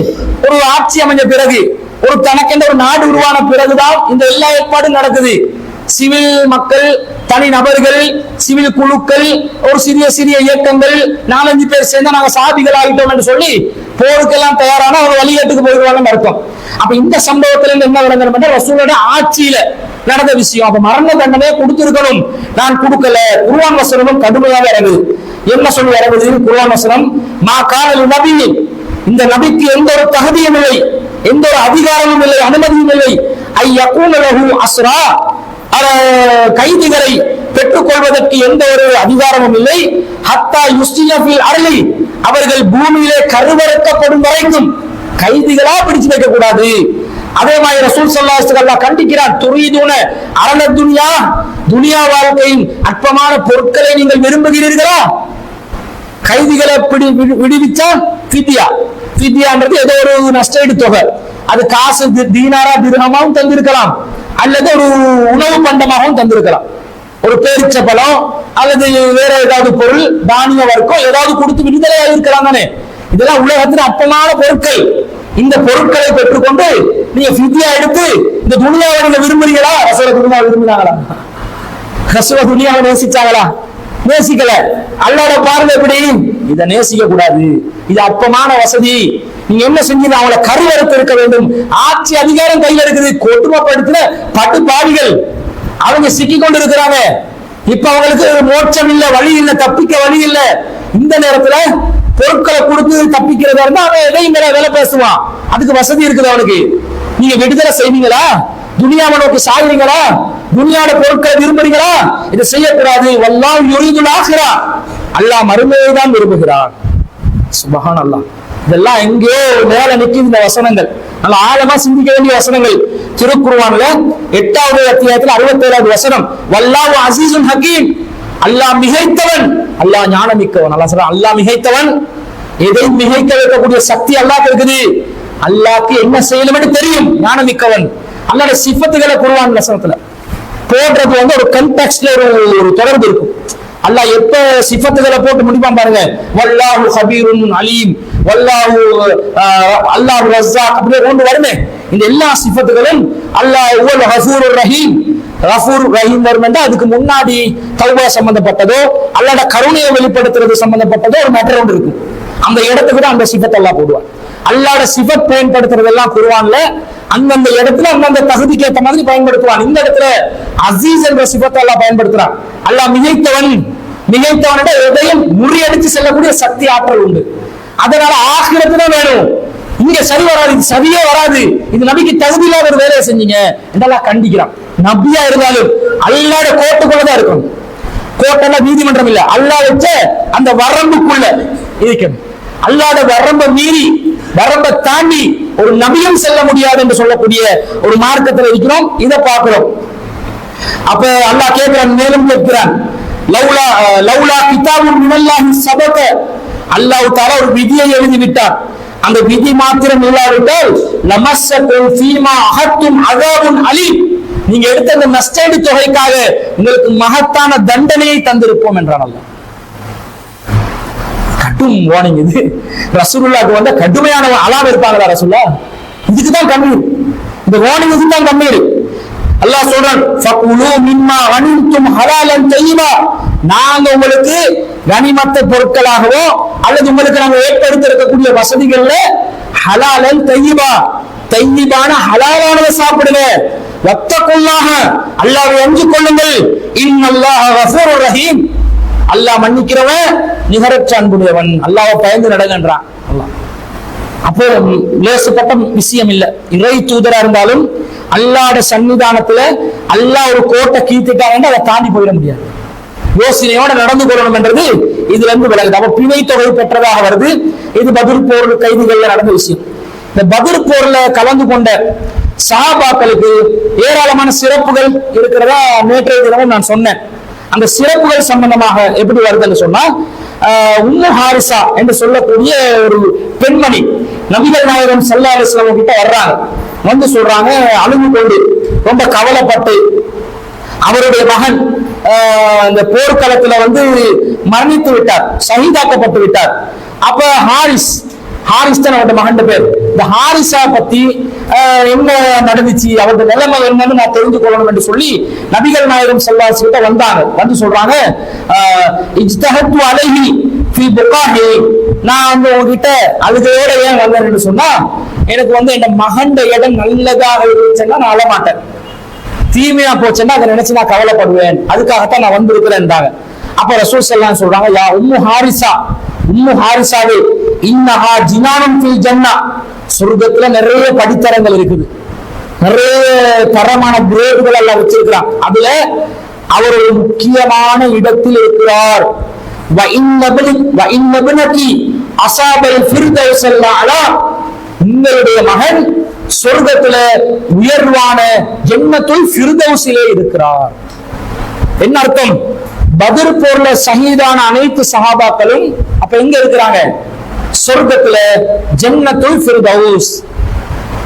ஒரு ஆட்சி அமைஞ்ச பிறகு, ஒரு தனக்கென்ற ஒரு நாடு உருவான பிறகுதான் இந்த எல்லா ஏற்பாடும் நடக்குது. சிவில் மக்கள், தனி நபர்கள், சிவில் குழுக்கள், ஒரு சிறிய சிறிய இயக்கங்கள் 4-5 பேர் சேர்ந்து நாங்க சாபிகள் ஆகிட்டோம் என்று சொல்லி போருக்கெல்லாம் தயாரான ஒரு வழிகேட்டுக்கு போயிடுவாங்கன்னு அர்த்தம். அப்ப இந்த சம்பவத்துல என்ன விளங்கணும் என்றால் ரசூலுடைய ஆட்சியில நடந்த விஷயம். அப்ப மரண தண்டனையை கொடுத்திருக்கணும், நான் கொடுக்கல. குர்ஆன் வசனமும் கடுமையாக இறங்குது. என்ன சொல்லி இறங்குது குர்ஆன் வசனம்? மா கானல் நபி, இந்த நபிக்கு எந்த ஒரு தகுதியும் இல்லை, எந்த ஒரு அதிகாரமும் இல்லை, அனுமதியும் இல்லை. ஐ யகூன லஹு அஸ்ரா, கைதிகளை பெற்றுக் கொள்வதற்கு எந்த ஒரு அதிகாரமும் இல்லை. ஹத்தா யுஸ்திய ஃபில் அர்லி, அவர்கள் பூமியிலே கருவறுக்கப்படும் வரைக்கும் கைதிகளா பிடிச்சு வைக்க கூடாது. அதே மாதிரி ரசூல் ஸல்லல்லாஹு அலைஹி வஸல்லம் கண்டிக்கிறார், துரீதுன அரல துன்யா, துனியா வாழ்க்கையின் அற்பமான பொருட்களை நீங்கள் விரும்புகிறீர்களா? கைதிகளை விடுவிச்சா ஃபித்யா, ஃபித்யான்றது ஏதோ ஒரு நஷ்டஈடு தொகை, அது காசு தீனாரா திர்ஹமாவும் தந்திருக்கலாம், அல்லது ஒரு உணவு பண்டமாகவும் தந்திருக்கலாம். ஒரு பேரிச்ச பழம் அல்லது வேற ஏதாவது பொருள், தானிய வர்க்கம் ஏதாவது கொடுத்து விடுதலையாக இருக்கலாம் தானே. இதெல்லாம் உலகத்தின் அற்பமான பொருட்கள். இந்த பொருட்களை பெற்றுக்கொண்டு நீங்க ஃபித்யா எடுத்து இந்த துனியாவை நீங்க விரும்புறீங்களா? ரசூலுல்லாஹ் துனியா விரும்பினாங்களா? ரசூலுல்லாஹ் துனியாவை நேசிச்சாங்களா? நேசிக்கல. அல்லாஹ்வோட பார்வை எப்படி? இதை நேசிக்க கூடாது, இது அற்பமான வசதி. நீங்க என்ன செஞ்சீங்க? அவங்கள கருவறுத்து இருக்க வேண்டும். ஆட்சி அதிகாரம் கையில இருக்குது, கொடுமைப்படுத்தின பட்டு பாவிகள் அவங்க சிக்கி கொண்டு இருக்கிறாங்க. இப்ப அவங்களுக்கு மோட்சம் இல்ல, வழி இல்ல, தப்பிக்க வழி இல்ல. இந்த நேரத்துல பொருட்களை கொடுத்து தப்பிக்கிறதா இருந்தா அவன் எதையும் வேலை பேசுவான். அதுக்கு வசதி இருக்குது அவனுக்கு. நீங்க விடுதலை செய்வீங்களா? துனியாவை நோக்கி சாகுறீங்களா? துனியாவோட பொருட்களை விரும்புறீங்களா? இதை செய்யக்கூடாது. வல்லாஹு யுரீதுல் ஆখিরা, அல்லாஹ் மறுமையை தான் விரும்புகிறான். சுப்ஹானல்லாஹ். இதெல்லாம் எங்கேயோ மேல நிற்கிது இந்த வசனங்கள். நல்ல ஆழமா சிந்திக்க வேண்டிய வசனங்கள். திருக்குர்ஆன்ல 8வது அத்தியாயத்தில் 67வது வசனம், வல்லாஹு அஸீஸுன் ஹகீம், அல்லாஹ் மிகைத்தவன், அல்லாஹ் ஞானமிக்கவன். அல்லாஹ் சொல்றான், அல்லாஹ் மிகைத்தவன், எதையும் மிகைக்க வைக்கக்கூடிய சக்தி அல்லாஹ்க்கு இருக்குது. அல்லாஹ்க்கு என்ன செய்யணும் என்று தெரியும், ஞானமிக்கவன். அல்லாஹ்வுடைய சிஃபத்துகளை குர்ஆன் வசனத்துல போடுறது வந்து ஒரு கான்டெக்ஸ்ட்ல ஒரு தொடர்பு இருக்கும். அல்லாஹ் எப்ப சிஃபத்துகளை போட்டு முடிப்பான் பாருங்க, வல்லாஹு ஹபீருன் அலீம், வல்லாஹு அல்லாஹு ரஸாக், அப்படியே கொண்டு வருமே. இந்த எல்லா சிஃபத்துகளும் அல்லாஹ் ஹுவல் கஃபூருர் ரஹீம், கஃபூர் ரஹீம் வரும் என்றால் அதுக்கு முன்னாடி தௌபா சம்பந்தப்பட்டதோ அல்லாஹ்வுடைய கருணையை வெளிப்படுத்துறது சம்பந்தப்பட்டதோ ஒரு மேட்டர் ஒன்று இருக்கும். அந்த இடத்துக்கு தான் அந்த சிஃபத் அல்லாஹ் போடுவான். அல்லாஹ்வுடைய சிஃபத் பயன்படுத்துறதெல்லாம் குர்ஆன்ல அந்தந்த இடத்துல அந்தந்த தகுதிக்கு ஏற்ற மாதிரி பயன்படுத்துவான். இந்த இடத்துல அசீஸ் என்ற சிஃபத்தை அல்லாஹ் பயன்படுத்துறான். அல்லாஹ் மிகைத்தவன் எதையும் முறியடிச்சு செல்லக்கூடிய சக்தி ஆற்றல் உண்டு. அதனால ஆகிரத்துல வேணும். இங்க சரி வராது, இது சரியே வராது, இது நபிக்கு தகுதி இல்லாத ஒரு வேலையை செஞ்சீங்க என்றெல்லாம் கண்டிக்கிறான். நபியா இருந்தாலும் அல்லாஹ்வுடைய கோட்டுக்குள்ளதான் இருக்கணும். கோட்டெல்லாம் நீதிமன்றம் இல்ல, அல்லாஹ் வச்ச அந்த வரம்புக்குள்ள இருக்கணும். அல்லாஹ்வுடைய வரம்பை மீறி வரம்பை தாண்டி ஒரு நபியும் செல்ல முடியாது என்று சொல்லக்கூடிய ஒரு மார்க்கத்தில் இருக்கிறோம். இதை பார்க்கிறோம். அப்ப அல்லாஹ் கேட்கிறான், மேலும் கேட்கிறான், லௌலா கிதாபுன் மினல்லாஹி சபக, அல்லாஹ் தஆலா ஒரு விதியை எழுதி விட்டார். அந்த விதி மாத்திரம் இல்லாவிட்டால் லமஸ்ஸகும் ஃபீமா அஹத்தும் அஸாபுன் அலீம், நீங்க எடுத்த அந்த நஷ்டஈடு தொகைக்காக உங்களுக்கு மகத்தான தண்டனையை தந்திருப்போம் என்றான் அல்லாஹ். கடும் வார்னிங் இது. ரசூலுல்லாஹ்க்கு வந்த கடுமையான அலாரம் இருப்பாங்களா ரசூலுல்லாஹ்? இதுக்கு தான் கண்ணீர், இந்த வார்னிங் இதுக்கு தான் கண்ணீர். அல்லாஹ் சொல்றான், ஃபகுலு மிம்மா கனிம்தும் ஹலாலன் தய்யிபா, நாங்க உங்களுக்கு கனிமத்த பொருட்களாகவோ அல்லது உங்களுக்கு நாங்க ஏற்படுத்தி இருக்கக்கூடிய வசதிகள்ல ஹலாலன் தய்யிபா, தய்யிபான ஹலாலானதை சாப்பிடுங்க. வத்தகுல்லாஹ, அல்லாஹ்வை அஞ்சி கொள்ளுங்கள். இன்னல்லாஹ கஃபூருர் ரஹீம், அல்லாஹ் மன்னிக்கிறவன் நிகரற்ற அன்புடையவன். அல்லாஹ்வை பயந்து நடங்கன்றான் அல்லாஹ். அப்போ லேசப்பட்ட விஷயம் இல்ல. இறை தூதரா இருந்தாலும் அல்லாஹ்வுடைய சன்னிதானத்துல அல்லாஹ் ஒரு கோட்டை கீழ்த்திட்டாங்க, அதை தாண்டி போயிட முடியாது. யோசனையோட நடந்து கொள்ளணும் என்றது இதுல இருந்து விலகுது. அப்ப பிணை தொகை பெற்றதாக வருது. இது பத்ர் போர் கைதிகள்ல நடந்த விஷயம். இந்த பத்ர் போர்ல கலந்து கொண்ட சஹாபாக்களுக்கு ஏராளமான சிறப்புகள் இருக்கிறதா நேற்றைய தினமும் நான் சொன்னேன். அந்த சிறப்புகள் சம்பந்தமாக எப்படி வருதுன்னு சொன்னா, உம்மு ஹாரிசா என்று சொல்லக்கூடிய ஒரு பெண்மணி நபிகள் நாயகம் ஸல்லல்லாஹு அலைஹி வஸல்லம் கிட்ட வர்றாங்க. வந்து சொல்றாங்க, அழுது கொண்டு ரொம்ப கவலைப்பட்டு, அவருடைய மகன் இந்த போர்க்களத்துல வந்து மரணித்து விட்டார், ஷஹீதாக்கப்பட்டு விட்டார். அப்ப ஹாரிஸ் தான் அவருடைய மகன் பேர். இந்த ஹாரிசா பத்தி என்ன நடந்துச்சு, அவருடைய நிலைமை என்னன்னு நான் தெரிந்து கொள்ளணும் என்று சொல்லி நபிகள் நாயகம் ஸல்லல்லாஹு அலைஹி வஸல்லம் வந்தாங்க. வந்து சொல்றாங்க, இஜ்தஹத்து அலைஹி ஃபீ புகாஹி, நான் வந்து உங்ககிட்ட அழுகையோட ஏன் வந்தேன்னு சொன்னா, எனக்கு வந்து என் மகன் இடம் நல்லதாக இருந்துச்சுன்னா நான் அழமாட்டேன், தீமையா போச்சுன்னா அதை நினைச்சு நான் கவலைப்படுவேன், அதுக்காகத்தான் நான் வந்திருக்கிறேன்றாங்க. அப்ப ரசூல் ஸல்லல்லாஹு அலைஹி வஸல்லம் சொல்றாங்க, யா உம்மு ஹாரிசாவே இன்னஹா ஜினானுன் ஃபில் ஜன்னா, சொர்க்கத்துல நிறைய படித்தரங்கள் இருக்குது, நிறைய தரமான கிரேடுகள் எல்லாம் வச்சிருக்கிறான். அதுல அவர் ஒரு முக்கியமான இடத்தில் இருக்கிறார். வ இன்னபனகி அஸாபல் ஃபிர்தௌஸல் அலா, உங்களுடைய மகன் சொர்க்கத்துல உயர்வான ஜன்னத்துல் ஃபிர்தௌஸிலே இருக்கிறார். என்ன அர்த்தம்? பத்ர் போர்ல ஷஹீதான அனைத்து சஹாபாக்களும் அப்ப எங்க இருக்கிறாங்க? சொர்க்கத்துல ஜன்னத்துல் ஃபிர்தௌஸ்.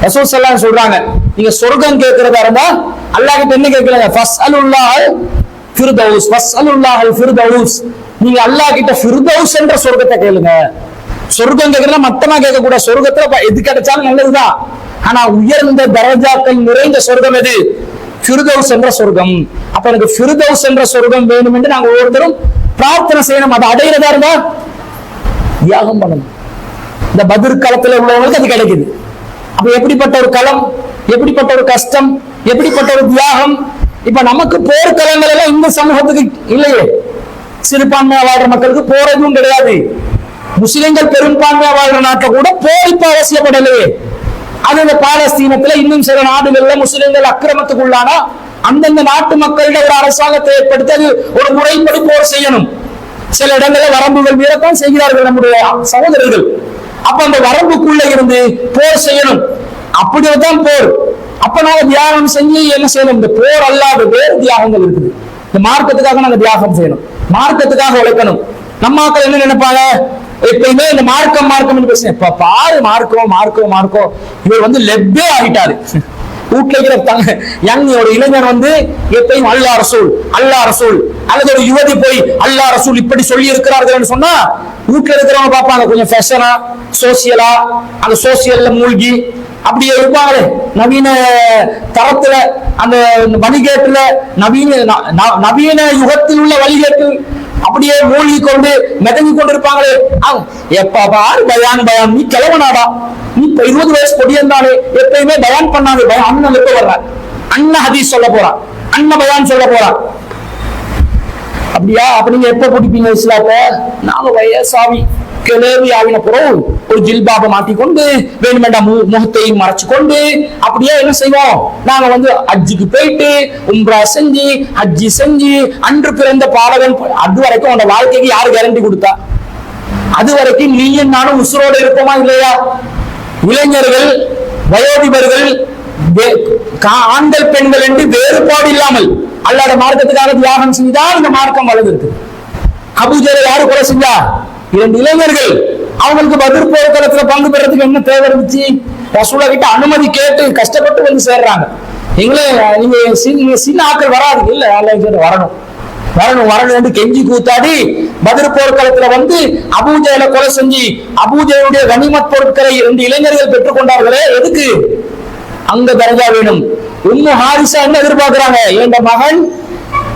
ரசூல் ஸல்லல்லாஹு அலைஹி வஸல்லம் சொல்றாங்க, நீங்க சொர்க்கம் கேட்கிறதா இருந்தா அல்லாஹ் கிட்ட என்ன கேட்கலாம்? ஃபஸ்அலுல்லாஹல் ஃபிர்தௌஸ், ஃபஸ்அலுல்லாஹல் ஃபிர்தௌஸ், நீங்க அல்லாஹ் கிட்ட ஃபிர்தௌஸ் என்ற சொர்க்கத்தை கேளுங்க. சொர்க்கம் கேட்கறதா மட்டமா கேட்க கூட, சொர்க்கத்துல எது கிடைச்சாலும் நல்லதுதான், ஆனா உயர்ந்த தரஜாக்கள் நிறைந்த சொர்க்கம் எது? ஃபிர்தௌஸ் என்ற சொர்க்கம். அப்ப எனக்கு ஃபிர்தௌஸ் என்ற சொர்க்கம் வேணும் என்று நாங்க ஒவ்வொருத்தரும் பிரார்த்தனை செய்யணும். அதை அடையிறதா இருந்தா தியாகம் பண்ணணும். இந்த பத்ர் களத்துல உள்ளவங்களுக்கு அது கிடைக்குது. அப்ப எப்படிப்பட்ட ஒரு களம், எப்படிப்பட்ட ஒரு கஷ்டம், எப்படிப்பட்ட ஒரு தியாகம். இப்ப நமக்கு போர்க்களங்கள் எல்லாம் இந்த சமூகத்துக்கு இல்லையே. சிறுபான்மையா வாழ்ற மக்களுக்கு போறதும் கிடையாது. முஸ்லிம்கள் பெரும்பான்மையா வாழ்ற நாட்டை கூட போர் இப்ப அவசியப்படலையே. அது இந்த பாலஸ்தீனத்துல இன்னும் சில நாடுகள்ல முஸ்லிம்கள் அக்கிரமத்துக்குள்ளானா அந்தந்த நாட்டு மக்களிட ஒரு அரசாங்கத்தை ஏற்படுத்தி அது ஒரு முறைப்படி போர் செய்யணும். சில இடங்களில் வரம்புகள் மீறத்தான் செய்கிறார்கள் நம்முடைய சகோதரர்கள். அப்ப அந்த வரம்புக்குள்ள இருந்து போர் செய்யணும். அப்படிதான் போர். அப்ப நாங்க தியாகம் செஞ்சு என்ன செய்யணும்? இந்த போர் அல்லாத வேறு தியாகங்கள் இருக்குது. இந்த மார்க்கத்துக்காக நாங்க தியாகம் செய்யணும், மார்க்கத்துக்காக உழைக்கணும். நம்ம மக்கள் என்ன நினைப்பாங்க? எப்பயுமே இந்த மார்க்கம் பேசுறேன், இப்ப பாரு மார்க்கம் இவர் வந்து லெப்பே ஆகிட்டாரு. வீட்டுல இருக்கிறாங்க ஒரு இளைஞர் வந்து எப்பயும் அல்லாஹ் ரசூல் அல்லது ஒரு யுவதி போய் அல்லாஹ் ரசூல் இப்படி சொல்லி இருக்கிறார்கள் சொன்னா வீட்டுல இருக்கிறவங்க பார்ப்பாங்க கொஞ்சம் ஃபேஷனா சோசியலா, அந்த சோசியல்ல மூழ்கி அப்படியே இருப்பாங்களே நவீன தரத்துல, அந்த வழிகேட்டுல, நவீன யுகத்தில் உள்ள வழிகேட்டு அப்படியே மூழ்கி கொண்டு மிதங்கி கொண்டு இருப்பாங்களே. எப்ப பாரு பயான் பயான், நீ கிளவனாடா, நீ 20 வயசு பொடியந்தானே, எப்பயுமே பயான் பண்ணாது. அண்ணன் எப்ப வர்ற, அண்ணன் ஹதீஸ் சொல்ல போறான், அண்ணன் பயான் சொல்ல போறான். அப்படியா? அப்ப நீங்க எப்ப பிடிப்பீங்க இஸ்லாத்தை? நாங்க வயசாவி கிளவி ஆவின பிறகு ஒரு ஜில்பாபை மாட்டிக்கொண்டு வேணுமெண்டா முகத்தையும் மறைச்சு கொண்டு அப்படியே என்ன செய்வோம், நாங்க ஹஜ்ஜுக்கு போயிட்டு உம்ரா செஞ்சு ஹஜ்ஜி செஞ்சு அன்று பிறந்த பாலகன். அது வரைக்கும் உங்க வாழ்க்கைக்கு யாரு கேரண்டி கொடுத்தா? அது வரைக்கும் நீயும் நானும் உசுரோடு இருப்போமா இல்லையா? இளைஞர்கள், வயோதிபர்கள், ஆண்கள் பெண்கள் என்று வேறுபாடு இல்லாமல் அல்லாஹ்வுடைய மார்க்கத்துக்காக தியாகம் செஞ்சுதான் இந்த மார்க்கம் வளர்ந்திருக்கு. அபூஜரை யாரு கொலை செஞ்சா? 2 இளைஞர்கள். அவங்களுக்கு பத்ர் போர்க்களத்துல பங்கு பெறதுக்கு என்ன தேவை இருந்துச்சு? ரசூலுல்லாஹ் கிட்ட அனுமதி கேட்டு கஷ்டப்பட்டு சேர்றாங்க. நீங்க சின்ன ஆட்கள் வராது இல்ல, வரணும் வரணும் வரணும் என்று கெஞ்சி கூத்தாடி பத்ர் போர்க்களத்துல அபூஜையில கொலை செஞ்சு அபூஜையுடைய கனிமத் பொருட்களை 2 இளைஞர்கள் பெற்றுக் கொண்டார்களே. எதுக்கு? அங்க தரஜா வேணும். உம்மு ஹாரிசா என்ன எதிர்பார்க்கிறாங்க? என் மகன்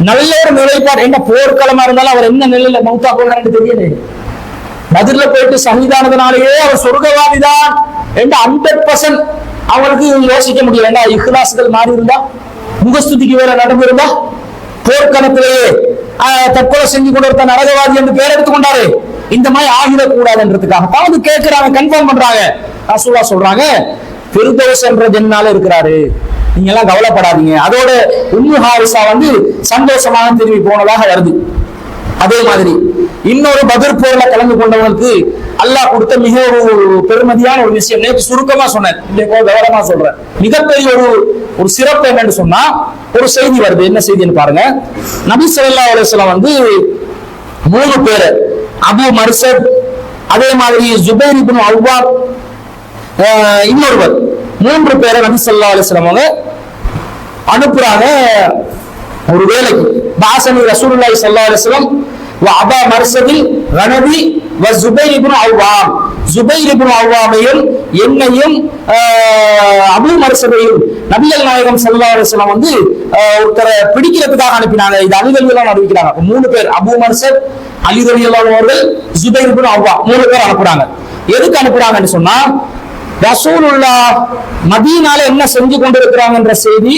நல்ல ஒரு நிலைப்பாடு, என்ன போர்க்களமா இருந்தாலும் அவர் என்ன நிலையில மௌத்தா போகிறான்னு தெரியல. பதில போயிட்டு சகிதானதுனாலேயே அவர் சொர்க்கவாதிதான் என்று 100% அவங்களுக்கு யோசிக்க முடியல. இஹ்லாஸ்கள் மாறி இருந்தா, முகஸ்துதிக்கு வேற நடந்திருந்தா, போர்க்களத்திலேயே தற்கொலை செஞ்சு கொண்டு நரகவாதி என்று பேர் எடுத்துக் கொண்டாரு. இந்த மாதிரி ஆகிடக்கூடாதுன்றதுக்காக அது கேட்கிறாங்க, கன்ஃபார்ம் பண்றாங்க. ரசூலுல்லாஹ் சொல்றாங்க, ஃபிர்தௌஸ் என்ற ஜன்னால இருக்கிறாரு, நீங்க எல்லாம் கவலைப்படாதீங்க. அதோட உம்மு ஹாரிசா சந்தோஷமாக திரும்பி போனதாக வருது. அதே மாதிரி இன்னொரு பத்ர் போர்ல கலந்து கொண்டவங்களுக்கு அல்லாஹ் கொடுத்த மிக ஒரு பெருமதியான ஒரு விஷயம், நேற்று சுருக்கமா சொன்னேன், கவனமா சொல்றேன். மிகப்பெரிய ஒரு சிறப்பு என்னன்னு சொன்னா, ஒரு செய்தி வருது. என்ன செய்தின்னு பாருங்க. நபி ஸல்லல்லாஹு அலைஹி வஸல்லம் 3 பேர், அபு மர்சத், அதே மாதிரி ஜுபைர் இப்னு அவ்வாம், இன்னொருவர், 3 பேரை நபி ஸல்லல்லாஹு அலைஹி வஸல்லம் அனுப்புறாங்க ஒரு வேலைக்கு. பாசனி ரசூலுல்லாஹி ஸல்லல்லாஹு அலைஹி வஸல்லம் வ அபா மர்சதில் கனதி வ ஜுபைர் இப்னு அவ்வாம், ஜுபைர் இப்னு அவ்வாமையும் என்னையும் அபு மர்சதையும் நபிகள் நாயகம் ஸல்லல்லாஹு அலைஹி வஸல்லம் ஒருத்தரை பிடிக்கிறதுக்காக அனுப்பினாங்க. இது அலிகள் அறிவிக்கிறாங்க. 3 பேர், அபு மர்சத், அலி ரலியல்லாஹு அவர்கள், ஜுபைர் இப்னு அவ்வாம், 3 பேர் அனுப்புறாங்க. எதுக்கு அனுப்புறாங்கன்னு சொன்னா, ரசூலுல்லாஹ் மதீனால என்ன செஞ்சு கொண்டிருக்கிறாங்கன்ற செய்தி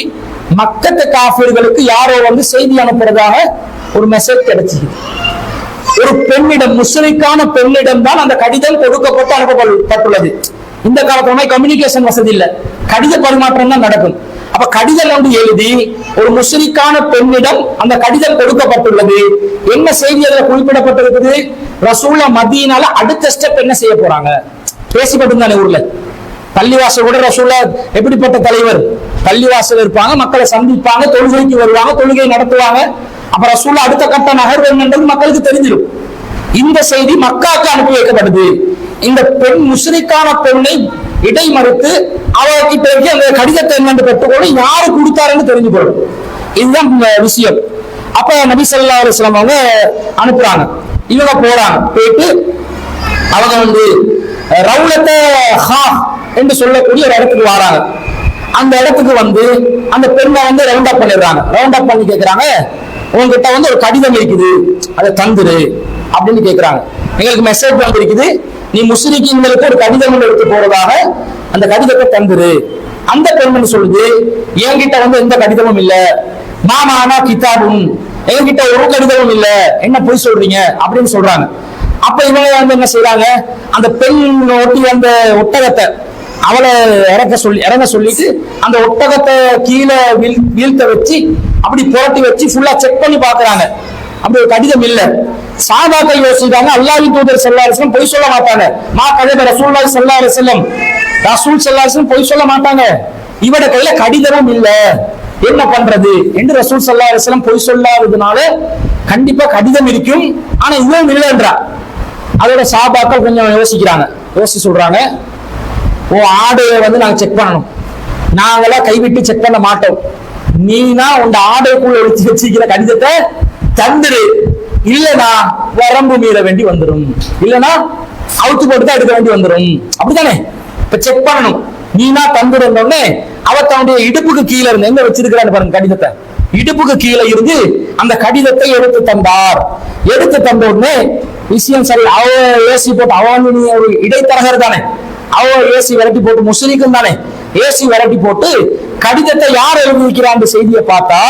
மக்கத்து காஃபிர்களுக்கு யாரோ செய்தி அனுப்புறதாக ஒரு மெசேஜ் கிடைச்சிது. ஒரு பெண்ணிடம், முஸ்லிக்கான பெண்ணிடம் தான் அந்த கடிதம் கொடுக்கப்பட்டு அனுப்பப்பட்டுள்ளது. இந்த காலத்துல கம்யூனிகேஷன் வசதி இல்ல, கடித பரிமாற்றம் தான் நடக்கும். அப்ப கடிதம் எழுதி ஒரு முஸ்லிக்கான பெண்ணிடம் அந்த கடிதம் கொடுக்கப்பட்டுள்ளது. என்ன செய்தி அதுல குறிப்பிடப்பட்டிருக்குது? ரசூலுல்லாஹ் மதீனால அடுத்த ஸ்டெப் என்ன செய்ய போறாங்க பேசிப்பட்டு தானே ஊர்ல. பள்ளிவாசல் கூட ரசூலுல்லாஹ் எப்படிப்பட்ட தலைவர், பள்ளிவாசல் இருப்பாங்க, மக்களை சந்திப்பாங்க, தொழுகைக்கு வருவாங்க, தொழுகை நடத்துவாங்க. அப்ப ரசூலுல்லாஹ் அடுத்த கட்ட நகர்வு என்னன்றது மக்களுக்கு தெரிஞ்சிடும். இந்த செய்தி மக்காவுக்கு அனுப்பி வைக்கப்படுது. இந்த பெண், முஸ்லிக்கான பெண்ணை இடைமறித்து அவர்கிட்ட அந்த கடிதத்தை என்னென்று பெற்றுக்கொண்டு யாரு கொடுத்தாருன்னு தெரிஞ்சுக்கொள்ளும். இதுதான் விஷயம். அப்ப நபி ஸல்லல்லாஹு அலைஹி வஸல்லம் அனுப்புறாங்க. இவங்க போறாங்க. போயிட்டு அவங்க ரவுலத்தை ஹா என்று சொல்லக்கூடிய ஒரு இடத்துக்கு வராங்க. அந்த இடத்துக்கு அந்த பெண்ணை ரவுண்ட் அப் பண்ணிடுறாங்க. ரவுண்ட் அப் பண்ணி கேட்கிறாங்க, உங்ககிட்ட ஒரு கடிதம் இருக்குது, அதை தந்துரு அப்படின்னு கேட்கிறாங்க. எங்களுக்கு மெசேஜ் வந்திருக்குது, நீ முஸ்லிம்களுக்கு ஒரு கடிதம் எடுத்து போறதாக, அந்த கடிதத்தை தந்துரு. அந்த பெண் சொல்லுது, என்கிட்ட எந்த கடிதமும் இல்ல, மாமானா கிதாபும், என்கிட்ட ஒரு கடிதமும் இல்ல, என்ன போய் சொல்றீங்க அப்படின்னு சொல்றாங்க. அப்ப இவங்க என்ன செய்யறாங்க, அந்த பெண் ஒட்டி அந்த ஒட்டகத்தை அவளை இறங்க சொல்லிட்டு அந்த ஒட்டகத்தை கீழே வீழ்த்த வச்சு அப்படி புரட்டி வச்சு ஃபுல்லா செக் பண்ணி பாக்குறாங்க. அப்படி ஒரு கடிதம் இல்ல. சாபாக்கள் யோசிக்கிறாங்க, அல்லாஹ்வின் தூதர் ஸல்லல்லாஹு அலைஹி வஸல்லம் பொய் சொல்ல மாட்டாங்க. மா கதப ரசூலுல்லாஹி ஸல்லல்லாஹு அலைஹி வஸல்லம், ரசூல் ஸல்லல்லாஹு அலைஹி வஸல்லம் பொய் சொல்ல மாட்டாங்க. இவட கையில கடிதமும் இல்ல, என்ன பண்றது என்று ரசூல் ஸல்லல்லாஹு அலைஹி வஸல்லம் பொய் சொல்லாததுனால கண்டிப்பா கடிதம் இருக்கும், ஆனா இதுவும் இல்லைன்றா. அதோட சாபாக்கள் கொஞ்சம் யோசிக்கிறாங்க. யோசிச்சு சொல்றாங்க, ஓ ஆடையை நாங்க செக் பண்ணணும், நாங்களாம் கைவிட்டு செக் பண்ண மாட்டோம், நீனா உங்க ஆடைக்குள்ள ஒழிச்சு வச்சிருக்கிற கடிதத்தை தந்துரு, இல்லனா வரம்பு மீற வேண்டி வந்துடும், இல்லனா அவுத்து போட்டு தான் எடுக்க வேண்டி வந்துடும். அப்படித்தானே? இப்ப செக் பண்ணணும். நீனா தந்துருந்தோடனே அவர் தன்னுடைய இடுப்புக்கு கீழே இருந்து எங்க வச்சிருக்கிறான்னு பாருங்க கடிதத்தை, இடுப்புக்கு கீழே இருந்து அந்த கடிதத்தை எடுத்து தந்தார். எடுத்து தந்த உடனே விஷயம் சரி, அவ ஏசி போட்டு அவன் ஒரு இடைத்தரகர் தானே, அவ ஏசி விரட்டி போட்டு முஸ்லிக்கும் தானே, ஏசி விரட்டி போட்டு கடிதத்தை யார் எழுதியிருக்கிறார் செய்தியை பார்த்தா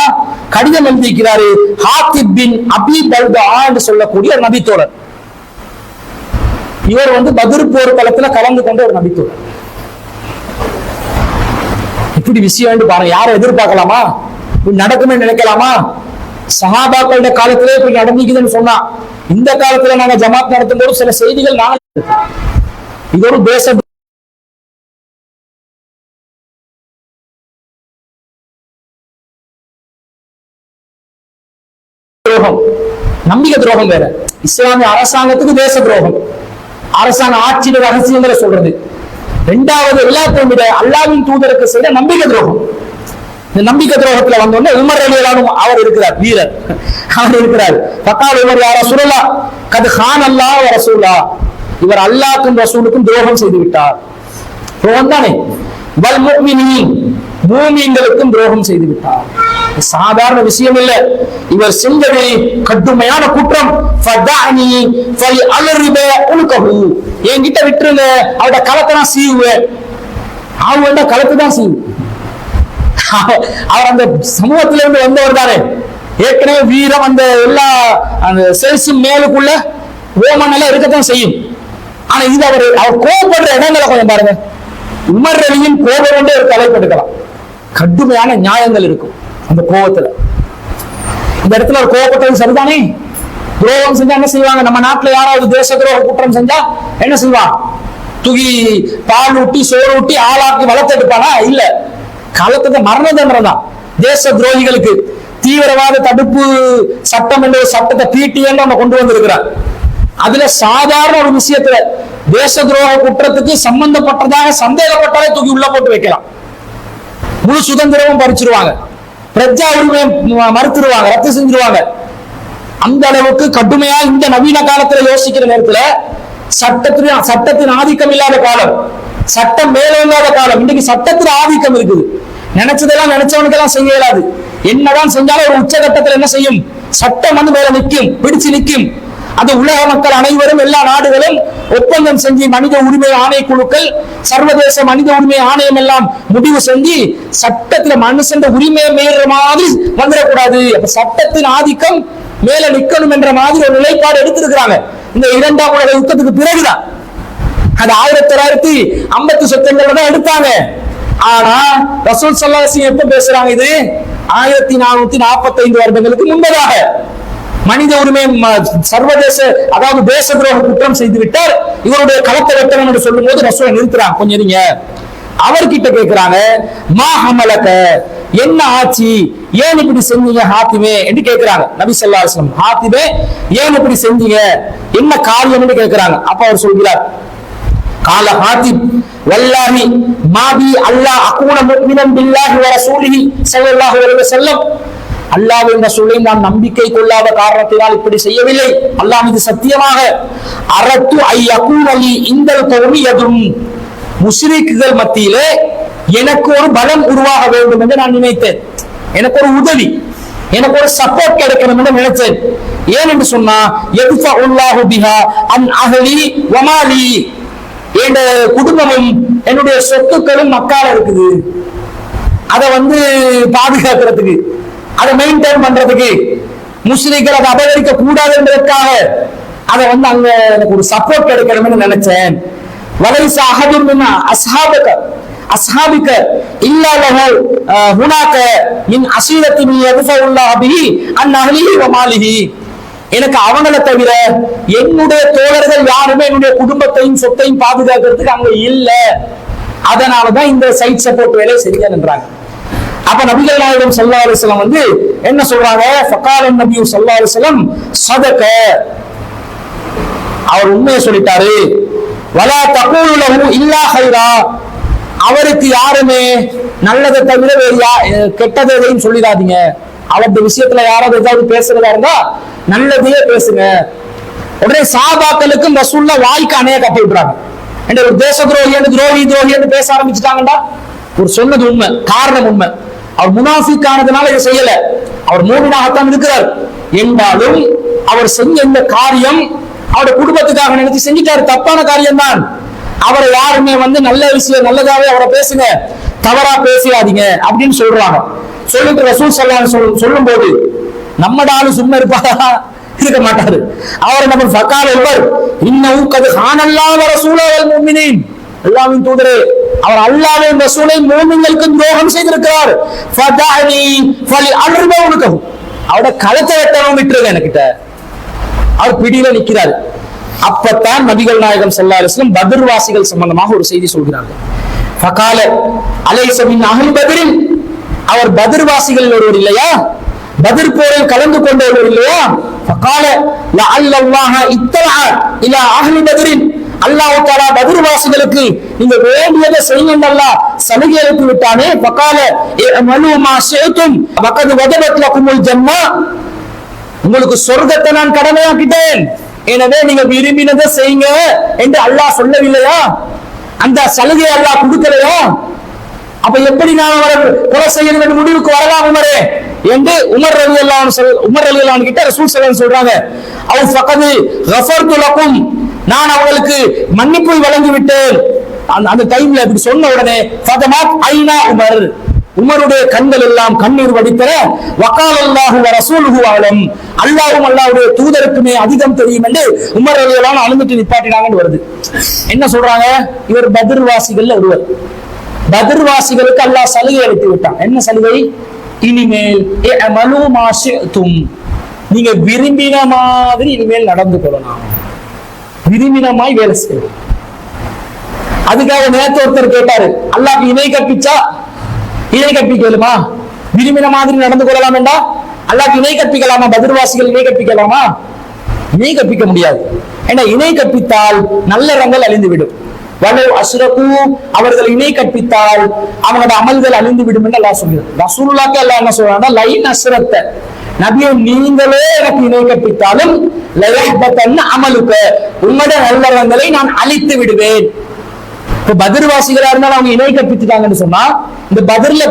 கடிதம் எழுதியிருக்கிறாரு ஹாத்திப் பின் அபி பல்தா என்று சொல்லக்கூடிய ஒரு நபித்தோழர். இவர் வந்து பத்ர் போர் களத்துல கலந்து கொண்ட ஒரு நபித்தோழர். இப்படி விஷயம் பாருங்க, யாரை எதிர்பார்க்கலாமா? நடக்குமே நினைக்கலாமா? சஹாபாக்களுடைய காலத்திலே இப்படி நடந்துக்குதுன்னு சொன்னா, இந்த காலத்துல நாங்க ஜமாத் நடத்தும் போது சில செய்திகள் நாங்க இது ஒரு தேச துரோகம், நம்பிக்கை துரோகம் வேற. இஸ்லாமிய அரசாங்கத்துக்கு தேச துரோகம், அரசாங்க ஆட்சியின் ரகசியங்களை சொல்றது. இரண்டாவது எல்லாத்தையும் விட அல்லாஹ்வின் தூதருக்கு செய்த நம்பிக்கை துரோகம். இந்த நம்பிக்கை துரோகத்துல வந்தோடனே உமர் ரலியல்லாஹு அவர் இருக்கிறார், வீரர் அவர் இருக்கிறார். ஃபகால் உமர் யா ரசூலல்லாஹ் கத் கான் அல்லாஹ் வ ரசூலா, இவர் அல்லாஹ்வுக்கும் ரசூலுக்கும் துரோகம் செய்து விட்டார். துரோகம் தானே. வல் முஃமினீன், மூமின்களுக்கும் துரோகம் செய்து விட்டார். சாதாரண விஷயம் இல்ல, இவர் செஞ்சது கடுமையான குற்றம். ஃபதஅனி ஃபல்அல்ரிப உல்கஹு, என்கிட்ட விட்டுருங்க, அவட களத்தை நான் சீவுவேன். அவன்ட களத்தை தான் சீவு. அவர் அந்த சமூகத்திலிருந்து வந்தவர் தானே, ஏற்கனவே வீரம் அந்த எல்லா அந்த செல்ஸ் மேலுக்குள்ள ஓமன் எல்லாம் இருக்கத்தான் செய்யும். ஆனா இது அவர் கோபப்படுற இடங்களை கொஞ்சம் பாருங்க. உமர் ரலியின் கோபம் கொண்டே ஒரு தலைப்படுக்கலாம், கடுமையான நியாயங்கள் இருக்கும் அந்த கோபத்துல. இந்த இடத்துல ஒரு கோபப்பட்டது சரிதானே. துரோகம் செஞ்சா என்ன செய்வாங்க? நம்ம நாட்டுல யாராவது தேச துரோக குற்றம் செஞ்சா என்ன செய்வான்? தூக்கி பால் ஊட்டி சோறு ஊட்டி ஆளாக்கி வளர்த்தெடுப்பானா? இல்ல, காலத்துக்கு மரண தண்டனை தான். தேச துரோகிகளுக்கு தீவிரவாத தடுப்பு சட்டம் என்ற சட்டத்தை PTN நம்ம கொண்டு வந்திருக்கிறார். அதுல சாதாரண ஒரு விஷயத்துல தேச துரோக குற்றத்துக்கு சம்பந்தப்பட்டதாக சந்தேகப்பட்டாலே தூக்கி உள்ள போட்டு வைக்கலாம். முழு சுதந்திரமும் பறிச்சிருவாங்க, பிரஜா உரிமை மறுத்துருவாங்க, ரத்து செஞ்சிருவாங்க. அந்த அளவுக்கு கடுமையா இந்த நவீன காலத்துல யோசிக்கிற நேரத்துல சட்டத்தின் ஆதிக்கம் இல்லாத காலம், சட்டம் மேலோங்காத காலம். இன்னைக்கு சட்டத்தில் ஆதிக்கம் இருக்குது. நினைச்சதெல்லாம் நினைச்சவனுக்கெல்லாம் செய்ய இயலாது. என்னதான் செஞ்சாலும் ஒரு உச்சகட்டத்தில் என்ன செய்யும்? சட்டம் வந்து மேல நிற்கும், பிடிச்சு நிற்கும். அது உலக மக்கள் அனைவரும், எல்லா நாடுகளும் ஒப்பந்தம் செஞ்சு மனித உரிமை ஆணைக்குழுக்கள், சர்வதேச மனித உரிமை ஆணையம் எல்லாம் முடிவு செஞ்சு சட்டத்துல மனுஷன் உரிமையை மீற மாதிரி வந்துடக்கூடாது. அப்ப சட்டத்தின் ஆதிக்கம் மேல நிக்கணும் என்ற மாதிரி ஒரு நிலைப்பாடு எடுத்திருக்கிறாங்க. இந்த இரண்டாம் உலக யுத்தத்துக்கு பிறகுதான் அது 1950 தான் எடுத்தாங்க. ஆனா ரசூல் ஸல்லல்லாஹு அலைஹி வஸல்லம் எப்ப பேசுறாங்க? இது 1445 வருடங்களுக்கு முன்பதாக. மனித உரிமை சர்வதேச அதாவது தேச துரோக குற்றம் செய்து விட்டார், இவருடைய களத்தை வெட்டணும் என்று சொல்லும் போது ரசூலை நிறுத்துறாங்க. கொஞ்சம் இருங்க, அவர்கிட்ட கேட்கிறாங்க, மா ஹமலக, என்ன ஆட்சி, ஏன் இப்படி செஞ்சீங்க ஹாத்திமே என்று கேட்கிறாங்க நபி ஸல்லல்லாஹு அலைஹி வஸல்லம். ஹாத்திமே ஏன் இப்படி செஞ்சீங்க, என்ன காரியம் என்று கேட்கிறாங்க. அப்ப அவர் சொல்கிறார், கால ஹாத்திப் வல்லாஹி மாபி அல்லாஹ் அகூன முஃமினன் பில்லாஹி வ ரசூலிஹி ஸல்லல்லாஹு அலைஹி வஸல்லம், அல்லாஹ்வின் ரசூலை நான் நம்பிக்கை கொள்ளாத காரணத்தினால் இப்படி செய்யவில்லை. அல்லாஹ் மீது சத்தியமாக, அரத்து ஐ அகூனலி இந்தல் கௌமி யதும், முஸ்ரிக்குகள் மத்தியிலே எனக்கு ஒரு பலம் உருவாக வேண்டும் என்று நான் நினைத்தேன். எனக்கு ஒரு உதவி, எனக்கு ஒரு சப்போர்ட் கிடைக்கணும் என்று நினைச்சேன். ஏன் என்று சொன்னா, யத்ஃபஉல்லாஹு பிஹா அன் அஹ்லி வ மாலி, என் குடும்பமும் என்னுடைய சொத்துக்களும் மக்கால இருக்குது, அதை வந்து பாதுகாக்கிறதுக்கு, அதை மெயின்டைன் பண்றதுக்கு, முஸ்லிம்கள் அதை அபகரிக்க கூடாது என்பதற்காக அதை வந்து அங்க எனக்கு ஒரு சப்போர்ட் கிடைக்கணும்னு நினைச்சேன். வலைஸ அஹதும் மின் அஸ்ஹாபிக இல்லா லஹு ஹுனாக மின் அஸீரத்தின் யத்ஃபஉல்லாஹு பிஹி அன் அஹ்லிஹி வ மாலிஹி, எனக்கு அவங்களை தவிர என்னுடைய தோழர்கள் யாருமே என்னுடைய குடும்பத்தையும் சொத்தையும் பாதுகாக்கிறதுக்கு அங்க இல்ல, அதனாலதான் இந்த சைட் சப்போர்ட் வேலையை செய்யறாங்க. அப்ப நபிகள் நாயகம் ஸல்லல்லாஹு அலைஹி வஸல்லம் வந்து என்ன சொல்றாங்க? ஃபகால நபி ஸல்லல்லாஹு அலைஹி வஸல்லம் ஸதக, அவர் உண்மையை சொல்லிட்டாரு. வலா தகூலு லஹு இல்லா கைரா, அவருக்கு யாருமே நல்லதை தவிர கெட்டதை எதையும் சொல்லிடாதீங்க. அவருடைய விஷயத்துல யாராவது ஏதாவது பேசுறதா இருந்தா நல்லதையே பேசுங்க. உடனே சஹாபாக்களுக்கும் ரசூலுல்லாஹ் வாய்க்கு அணைய கட்டி விடுறாங்க. என்ற ஒரு தேச துரோகி என்று துரோகி என்று பேச ஆரம்பிச்சுட்டாங்கடா. ஒரு சொன்னது உண்மை, காரணம் உண்மை. அவர் முனாஃபிக் ஆனதுனால இதை செய்யல, அவர் மூமினாகத்தான் இருக்கிறார். என்றாலும் அவர் செஞ்ச இந்த காரியம் அவருடைய குடும்பத்துக்காக நினைச்சு செஞ்சிட்டாரு, தப்பான காரியம் தான். அவரை யாருமே நல்ல விஷயம் நல்லதாவே அவரை பேசுங்க, தவறா பேசியாதீங்க அப்படின்னு சொல்றாங்க. சொல்லிட்டு ரசூல் ஸல்லல்லாஹு அலைஹி வஸல்லம் சொல்லும் போது நம்மடாலும் சும்மா இருப்பாரா? இருக்க மாட்டாரு. அவரை நம்ம ஃபகால உமர் இன்னஹு கத் ஹானல்லாஹு வ ரசூலுஹு வல் முஃமினீன், அல்லாஹ்வின் தூதரே, அவர் அல்லாஹ்வின் ரசூலை மூமின்களுக்கு துரோகம் செய்திருக்கிறார். ஃபதஅனி ஃபலி அர்பவுனகு, அவருடைய கழுத்தை வெட்டவும் விட்டுருங்க என்கிட்ட. அவர் பிடியில நிக்கிறார். அப்பத்தான் நபிகள் நாயகம் ஸல்லல்லாஹு அலைஹி வஸல்லம் பத்ர் வாசிகள் சம்பந்தமாக ஒரு செய்தி சொல்கிறார்கள். ஃபகால அலைஸ மின் அஹ்லி பத்ரின், அவர் பத்ர் வாசிகளில் ஒருவர் இல்லையா, பத்ர் போரில் கலந்து கொண்டவர் இல்லையா? ஃபகால லஅல்லல்லாஹ இத்தலஅ இலா அஹ்லி பத்ரின், அல்லாஹ் தஆலா பத்ர் வாசிகளுக்கு நீங்க வேண்டியதை செய்யுங்க அல்லாஹ் சலுகை அளித்து விட்டானே. ஃபகால இஅமலு மா ஷிஅதும் வகத் வஜபத் லகுமுல் ஜன்னah, உங்களுக்கு சொர்க்கத்தை நான் கடமையாக்கிட்டேன், எனவே நீங்க விரும்பினதை செய்யுங்க என்று அல்லாஹ் சொல்லவில்லையா? அந்த சலுகை அல்லாஹ் கொடுக்கலையா? அப்ப எப்படி நான் அவரை கொலை செய்யணும் என்ற முடிவுக்கு வரலாம் உமரே என்று உமர் ரலியல்லாஹு அன்ஹு கிட்ட ரசூல் ஸல்லல்லாஹு அலைஹி வஸல்லம் சொல்றாங்க. அவ் ஃபகத் கஃபர்து லகும், நான் அவங்களுக்கு மன்னிப்பு வழங்கி விட்டேன். அந்த டைம்ல இப்படி சொன்ன உடனே ஃபதமாத் ஐனா உமர், உமருடைய கண்கள் எல்லாம் கண்ணீர் வடித்தன. வகாலல்லாஹு வ ரசூலுஹு அலம், அல்லாஹ்வும் அல்லாஹ்வுடைய தூதருக்குமே அதிகம் தெரியும் என்று உமர் ரலியல்லாஹு அன்ஹு அனுமதி நிப்பாட்டினாங்கன்னு வருது. என்ன சொல்றாங்க? இவர் பத்ர் வாசிகள்ல ஒருவர். பத்ர் வாசிகளுக்கு அல்லாஹ் சலுகை அளித்து விட்டான். என்ன சலுகை? இனிமேல் இஅமலு மா ஷிஅதும், நீங்க விரும்பின மாதிரி இனிமேல் நடந்து கொள்ளலாம், விரும்பினமாய் வேலை செய்யலாம். அதுக்காக நேத்து ஒருத்தர் கேட்டாரு, அல்லாஹ்க்கு இணை கற்பிச்சா இணை கற்பிக்கலுமா? விரும்பின மாதிரி நடந்து கொள்ளலாம் என்றா அல்லாஹ்க்கு இணை கற்பிக்கலாமா? பத்ர்வாசிகள் இணை கற்பிக்கலாமா? இணை கற்பிக்க முடியாது. ஏன்னா இணை கற்பித்தால் நல்லறங்கள் அழிந்துவிடும். வலவ் அஸ்ரகு, அவர்கள் இணை கற்பித்தால் அவங்களோட அமல்கள் அழிந்து விடும் என்று அல்லாஹ் சொல்கிறார். ரசூலுல்லாஹ்க்கு அல்லாஹ் என்ன சொல்றாங்க? லைன் அஸ்ரத்த, நபியே நீங்களே எனக்கு இணை கற்பித்தாலும் லயஹ்பதன் அமலுக, உங்களுடைய நல்லறங்களை நான் அழித்து விடுவேன். இப்ப பத்ர்வாசிகளா இருந்தாலும் அவங்க இணை கற்பித்துட்டாங்கன்னு சொன்னா இந்த பத்ர்ல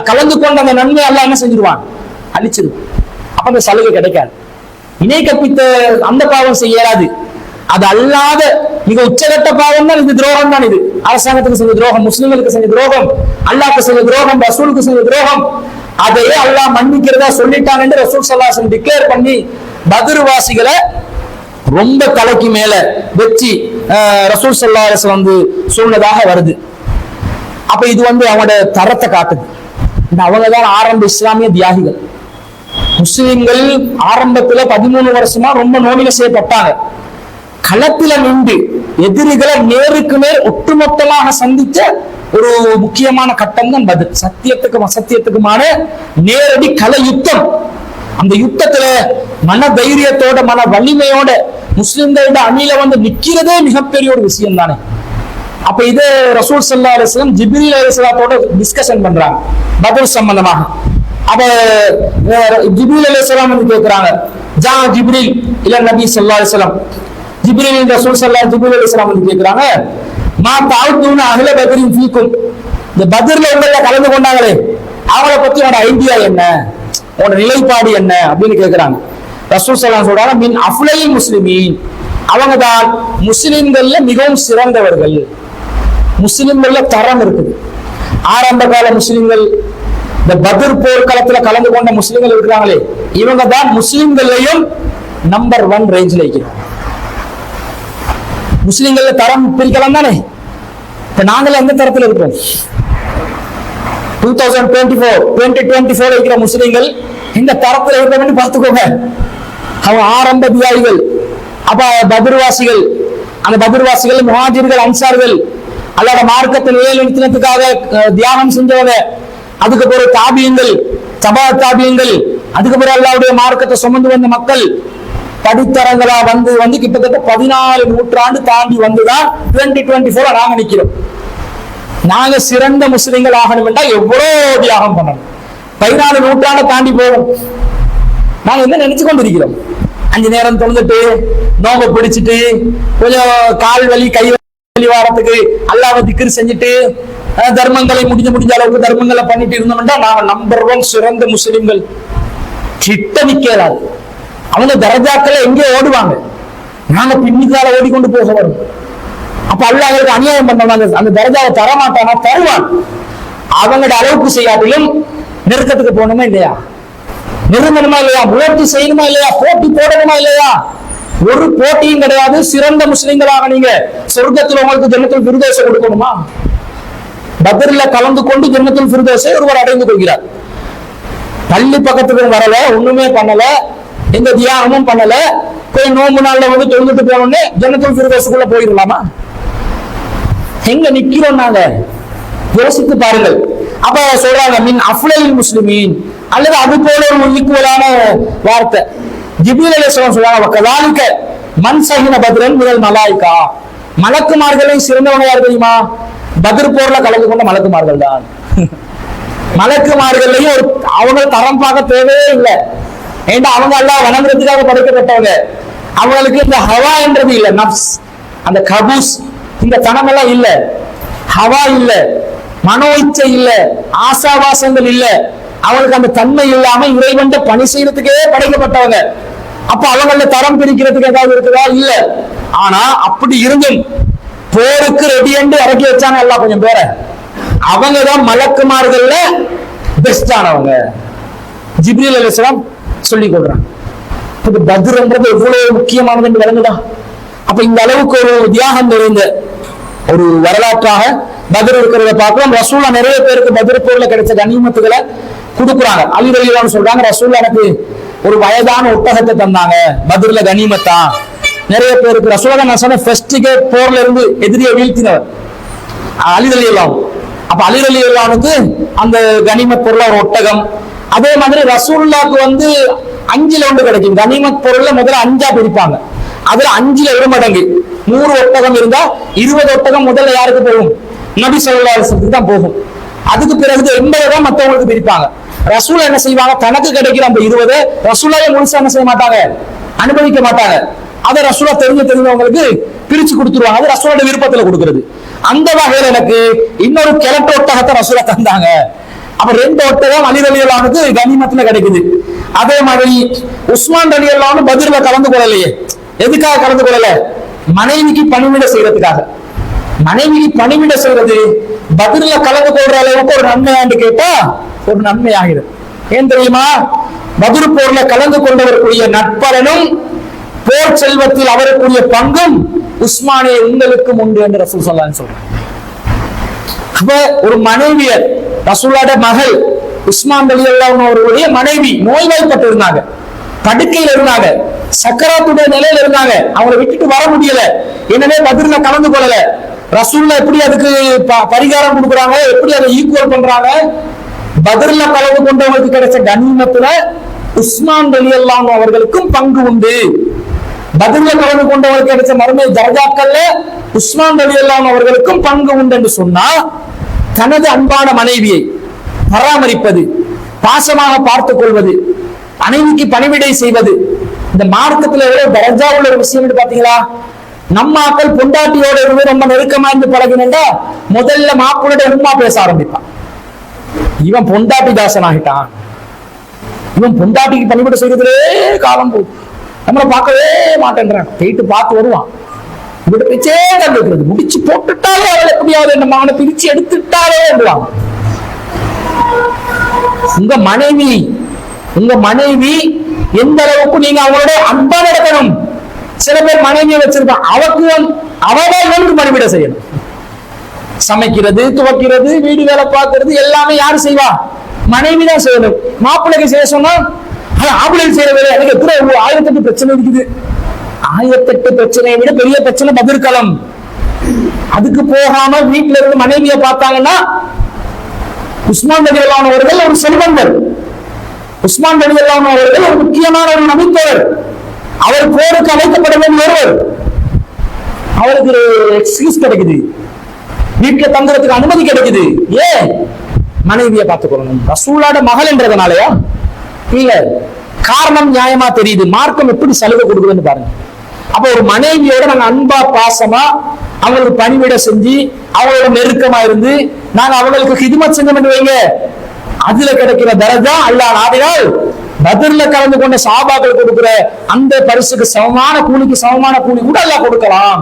கலந்து கொண்ட அந்த நன்மை அல்லாஹ் என்ன செஞ்சிருவான்? அழிச்சிருவான். அப்ப அந்த சலுகை கிடைக்காது. இணை கற்பித்த அந்த பாவம் செய்யறாது. அது அல்லாத மிக உச்சகட்ட பாவம் தான் இது, துரோகம் தான் இது. அரசாங்கத்துக்கு செஞ்ச துரோகம், முஸ்லிம்களுக்கு செஞ்ச துரோகம், அல்லாஹ்க்கு செஞ்ச துரோகம், ரசூலுக்கு செஞ்ச துரோகம், அதையே அல்லாஹ் மன்னிக்கிறதா சொல்லிட்டாங்க என்று ரசூல் ஸல்லல்லாஹு அலைஹி வஸல்லம் டிக்ளேர் பண்ணி பத்ர்வாசிகளை ரொம்ப தலைக்கு மேல வெச்சி ரசூல் ஸல்லல்லாஹு அலைஹி வஸல்லம் சொன்னதாக வருது. அப்ப இது அவங்களோட தரத்தை காட்டுது. அவங்கதான் ஆரம்ப இஸ்லாமிய தியாகிகள். முஸ்லிம்கள் ஆரம்பத்துல 13 வருஷமா ரொம்ப நோவில செய்யப்பட்டாங்க. களத்தில நின்று எதிரிகளை நேருக்கு நேர் ஒட்டுமொத்தமாக சந்திச்ச ஒரு முக்கியமான கட்டம் தான் பத்ர். சத்தியத்துக்கும் அசத்தியத்துக்குமான நேரடி கள யுத்தம். அந்த யுத்தத்துல மன தைரியத்தோட மன வலிமையோட முஸ்லிம்களோட அணியில நிக்கிறதே மிகப்பெரிய ஒரு விஷயம் தானே. அப்ப இது ரசூல் ஸல்லல்லாஹு அலைஹி வஸல்லம் ஜிப்ரீல் அலைஹிஸ்ஸலாத்தோட டிஸ்கஷன் பண்றாங்க பத்ர் சம்பந்தமாக. அப்ப ஜிப்ரீல் அலைஹிஸ்ஸலாம் கேக்குறாங்க, ஜா ஜிப்ரீல் இல நபி ஸல்லல்லாஹு அலைஹி வஸல்லம், ஜிப்ரீல் ரசூல் ஸல்லல்லாஹு ஜிப்ரீல் அலைஹிஸ்ஸலாம் கேக்குறாங்க, மா தஅதுன அஹ்ல பத்ரின் ஃபீக்கும், இந்த பத்ர்ல உங்கள கலந்து கொண்டாங்களே அவங்கள பத்தி உங்களோட ஐடியா என்ன, உங்களோட நிலைப்பாடு என்ன அப்படின்னு கேக்குறாங்க. ரசூல் ஸல்லல்லாஹு சொல்றாங்க, மின் அஃலல் முஸ்லிமீன், அவங்க தான் முஸ்லிம்கள்ல மிகவும் சிறந்தவர்கள். முஸ்லிம்கள்ல தரம் இருக்குது. ஆரம்ப கால முஸ்லிம்கள், இந்த பத்ர் போர்க்களத்துல கலந்து கொண்ட முஸ்லிம்கள் இருக்கிறாங்களே, இவங்க தான் முஸ்லிம்களையும் நம்பர் 1 ரேஞ்சில் இருக்கிறாங்க. முஸ்லிம்கள்ல தரம் பிரிக்கலாம் தானே. இப்ப நாங்களே எந்த தரத்துல இருக்கோம்? 2024 இருக்கிற முஸ்லிம்கள் இந்த தரத்துல இருக்கிறவங்க பார்த்துக்கோங்க. அவங்க ஆரம்ப தியாகிகள். அப்ப பத்ர்வாசிகள், அந்த பத்ர்வாசிகள் முஹாஜிர்கள், அன்சார்கள், அல்லாஹ்வோட மார்க்கத்தை நிலைநிறுத்தினதுக்காக தியாகம் செஞ்சவங்க. அதுக்கு பிறகு தாபியங்கள், தபா தாபியங்கள், அதுக்கு பிறகு அல்லாஹ்வுடைய மார்க்கத்தை சுமந்து வந்த மக்கள் படித்தரங்களா வந்து கிட்டத்தட்ட 14 நூற்றாண்டு தாண்டி வந்துதான் 2024 நாங்க நிக்கிறோம். நாங்க சிறந்த முஸ்லிம்கள் ஆகணும் என்றா எவ்வளவு தியாகம் பண்ணணும். 14 நூற்றாண்டை தாண்டி போவோம். நாங்க என்ன நினைச்சு கொண்டிருக்கிறோம்? 5 நேரம் தொழுந்துட்டு நோம்பை பிடிச்சிட்டு கொஞ்சம் கால் வலி கை வலி சொல்லி வாரத்துக்கு அல்லாஹ்வை திக்ர் செஞ்சுட்டு தர்மங்களை முடிஞ்ச அளவுக்கு தர்மங்களை பண்ணிட்டு இருந்தோம்னா நாங்க நம்பர் 1 சிறந்த முஸ்லிம்கள் கிட்ட நிக்கலாது. அவங்க தரஜாக்களை எங்கே ஓடுவாங்க, நாங்க பின்னிக்கால ஓடிக்கொண்டு போக வரும். அப்ப அல்லாஹ்வுக்கு அநியாயம் பண்ணாங்க, அந்த தரஜாவை தரமாட்டானா? தருவான். அவங்களோட அளவுக்கு செய்யாட்டிலும் நெருக்கத்துக்கு போகணுமா இல்லையா, நெருங்கணுமா இல்லையா, முயற்சி செய்யணுமா இல்லையா, போட்டி போடணுமா இல்லையா? ஒரு போட்டியும் கிடையாது. சிறந்த முஸ்லிம்களாக நீங்க சொர்க்கத்தில் உங்களுக்கு ஜன்னத்துல் ஃபிர்தௌஸை கொடுக்கணுமா? பத்ர்ல கலந்து கொண்டு ஜன்னத்துல் ஃபிர்தௌஸை ஒருவர் அடைந்து கொள்கிறார். பள்ளி பக்கத்துக்கு வரல, ஒண்ணுமே பண்ணல, எந்த தியானமும் பண்ணல, போய் நோம்பு நாள்ல வந்து தொழுந்துட்டு போனோடனே ஜன்னத்துல் ஃபிர்தௌஸுக்குள்ள போயிடலாமா? எங்க நிக்கிறோம் நாங்க? யோசித்து பாருங்கள். அப்ப சொல்றாங்க மின் அஃலல் முஸ்லிமீன், அல்லது அது போல ஒரு ஈக்குவலான வார்த்தை. ஜிப்ரீல் அலைஹிஸ்ஸலாம் சொல்றாங்க கதாலிக மன் ஸஹின பத்ரன் மினல் மலாயிகா, மலக்குமார்களையும் சிறந்தவங்க யார் தெரியுமா? பத்ர் போர்ல கலந்து கொண்ட மலக்குமார்கள் தான். மலக்குமார்களையும் ஒரு அவங்க தரம் பார்க்க தேவையே இல்லை. ஏன்னா அவங்க எல்லாம் வணங்குறதுக்காக படைக்கப்பட்டவங்க. அவங்களுக்கு இந்த ஹவா என்றது இல்லை, நப்ஸ், அந்த கபூஸ், இந்த தனம் எல்லாம் இல்ல, ஹவா இல்ல, மனோ இச்சை இல்ல, ஆசாவாசங்கள் இல்ல, அவங்களுக்கு அந்த தன்மை இல்லாம இறைவன் பணி செய்யறதுக்கே படைக்கப்பட்டவங்க. அப்ப அவங்கள தரம் பிரிக்கிறதுக்கு ஏதாவது இருக்குதா? இல்ல. ஆனா அப்படி இருந்தும் போருக்கு ரெடி என்று இறக்கி வச்சாங்க எல்லாம் கொஞ்சம் பேர. அவங்கதான் மலக்குமார்கள்ல பெஸ்டானவங்க. ஜிப்ரீல் அலைஹிஸ்ஸலாம் சொல்லி கொள்றாங்க. பத்ர்ன்றது எவ்வளவு முக்கியமானது என்று விளங்குதா? அப்ப இந்த அளவுக்கு ஒரு தியாகம் நிறைந்த ஒரு வரலாற்றாக பத்ர் இருக்கிறத பார்க்கிறோம். ரசூலா நிறைய பேருக்கு பத்ர் போர்ல கிடைச்ச கனிமத்துகளை கொடுக்குறாங்க. அலி ரலியல்லாஹு அன்ஹு சொல்றாங்க, ரசூலா எனக்கு ஒரு வயதான ஒட்டகத்தை தந்தாங்க, பத்ர்ல கனிமத்தா. நிறைய பேருக்கு ரசூலா நான் சொன்ன ஃபர்ஸ்ட் போர்ல இருந்து எதிரியை வீழ்த்தினவர் அலி ரலியல்லாஹு அன்ஹு. அப்ப அலி ரலியல்லாஹு அன்ஹுக்கு அந்த கனிமத் பொருள ஒரு ஒட்டகம். அதே மாதிரி ரசூலுல்லாஹ்க்கு வந்து 5ல ஒன்று கிடைக்கும். கனிமத் பொருள்ல முதல்ல 5ஆ பிரிப்பாங்க. அதுல 5ல 1 மடங்கு 100 ஒட்டகம் இருந்தா 20 ஒட்டகம் முதல்ல யாருக்கு போகும்? நபி ஸல்லல்லாஹு அலைஹி வஸல்லம் தான் போகும். அதுக்கு பிறகு 80 தான் மற்றவங்களுக்கு பிரிப்பாங்க. ரசூலா என்ன செய்வாங்க? தனக்கு கிடைக்கிற அந்த 20 ரசூலாவே முழுசா என்ன செய்ய மாட்டாங்க, அனுபவிக்க மாட்டாங்க. அதை ரசூலா தெரிஞ்சவங்களுக்கு பிரிச்சு கொடுத்துருவாங்க. அது ரசூலோட விருப்பத்துல கொடுக்கிறது. அந்த வகையில எனக்கு இன்னொரு கிழட்டு ஒட்டகத்தை ரசூலா தந்தாங்க. அப்ப 2 ஒட்டகம் அலி ரலியல்லாஹு அன்ஹுக்கு கனிமத்துல கிடைக்குது. அதே மாதிரி உஸ்மான் ரலியல்லாஹு அன்ஹு பத்ர்ல கலந்து கொள்ளலையே. எதுக்காக கலந்து கொள்ளல? மனைவிக்கு பணிவிட செய்யறதுக்காக. மனைவிக்கு பணிவிட செய்யறது பத்ர்ல கலந்து கொள்ற அளவுக்கு ஒரு நன்மையான்னு கேட்டா ஒரு நன்மை ஆகிறது. ஏன் தெரியுமா? பத்ர் போர்ல கலந்து கொண்டவருக்குரிய நட்பலனும் போர் செல்வத்தில் அவருக்குரிய பங்கும் உஸ்மானே உங்களுக்கும் உண்டு என்று ரசூல் ஸல்லல்லாஹு அலைஹி வஸல்லம் சொல்றாங்க. அப்ப ஒரு மனைவியர், ரசூலோட மகள் உஸ்மான் ரலியல்லாஹு அன்ஹு அவர்களுடைய மனைவி நோய்வாய்ப்பட்டு இருந்தாங்க, படுக்கையில் இருந்தாங்க, சக்கராத்துடைய நிலையில இருந்தாங்க, அவங்களை விட்டுட்டு வர முடியல. எனவே பத்ர்ல கலந்து கொள்ளல. ரசூலுல்லாஹ் எப்படி அதுக்கு பரிகாரம் கொடுக்குறாங்க, எப்படி அதை ஈக்குவல் பண்றாங்க? பத்ர்ல கலந்து கொண்டவங்களுக்கு கிடைச்ச கனிமத்துல உஸ்மான் ரலியல்லாஹு அன்ஹு அவர்களுக்கும் பங்கு உண்டு. பத்ர்ல கலந்து கொண்டவங்களுக்கு கிடைச்ச மறுமை தரஜாக்கள்ல உஸ்மான் ரலியல்லாஹு அன்ஹு அவர்களுக்கும் பங்கு உண்டு என்று சொன்னா, தனது அன்பான மனைவியை பராமரிப்பது, பாசமாக பார்த்துக் கொள்வது, மனைவிக்கு பணிவிடை செய்வது, இந்த மார்க்கத்துல எவ்வளவு தரஜா உள்ள ஒரு விஷயம் பாத்தீங்களா? நம்ம ஆக்கள் பொண்டாட்டியோட இருந்து ரொம்ப நெருக்கமா இருந்து பழகினா முதல்ல மாப்பிளோட உம்மா பேச ஆரம்பிப்பான். இவன் பொண்டாட்டி தாசன் ஆகிட்டான், இவன் பொண்டாட்டிக்கு பணிவிடை செய்யறதுலே காலம் போகும், நம்மளை பார்க்கவே மாட்டேன்றான். போயிட்டு பார்த்து வருவான், இவட பேச்சே கண்டுக்கிறது, முடிச்சு போட்டுட்டாலே அவளை எப்படியாவது நம்ம அவனை பிரிச்சு எடுத்துட்டாலே என்றுவாங்க. உங்க மனைவி எந்த அளவுக்கு நீங்க அவங்களோட அன்பா நடக்கணும். சில பேர் மனைவியை வச்சிருப்பான், அவளுக்கு பணிவிட செய்யணும். சமைக்கிறது, துவைக்கிறது, வீடு வேலை பார்க்கறது எல்லாமே யாரு செய்வா? மனைவி தான் செய்யணும். மாப்பிள்ளைக்கு செய்ய சொன்னா ஆப்பிள்ளைக்கு செய்யற வேலை. எனக்கு எத்தனை 1008 பிரச்சனை இருக்குது. 1008 பிரச்சனையை விட பெரிய பிரச்சனை பத்ர்கலம். அதுக்கு போகாம வீட்டுல இருந்து மனைவியை பார்த்தாங்கன்னா, உஸ்மான் ரலியல்லாஹு அன்ஹு அவர்கள் ஒரு செல்வந்தர், உஸ்மான் ரலியல்லாஹு அன்ஹு அவர்கள் ஒரு முக்கியமான ஒரு நபித்தோழர், அவர் போருக்கு அழைக்கப்பட வேண்டிய ஒருவர். அவருக்கு எக்ஸ்கியூஸ் கிடைக்குது, வீட்டுல தங்குறதுக்கு அனுமதி கிடைக்குது. ஏன்? மனைவியை பார்த்துக்கொள்ளணும். ரசூலோட மகள் என்றதுனாலயா? இல்ல, காரணம் நியாயமா தெரியுது. மார்க்கம் எப்படி சலுகை கொடுக்குதுன்னு பாருங்க. அப்ப ஒரு மனைவியோட நாங்க அன்பா பாசமா அவங்களுக்கு பணிவிட செஞ்சு அவங்களோட நெருக்கமா இருந்து நாங்க அவங்களுக்கு ஹிதுமத் செஞ்சோம் வைங்க, அதுல கிடைக்கிற தரஜா அல்லாஹ் நாடினால் பத்ர்ல கலந்து கொண்ட சஹாபாக்கள் கொடுக்கிற அந்த பரிசுக்கு சமமான கூலிக்கு சமமான கூலி கூட அல்லாஹ் கொடுக்கலாம்.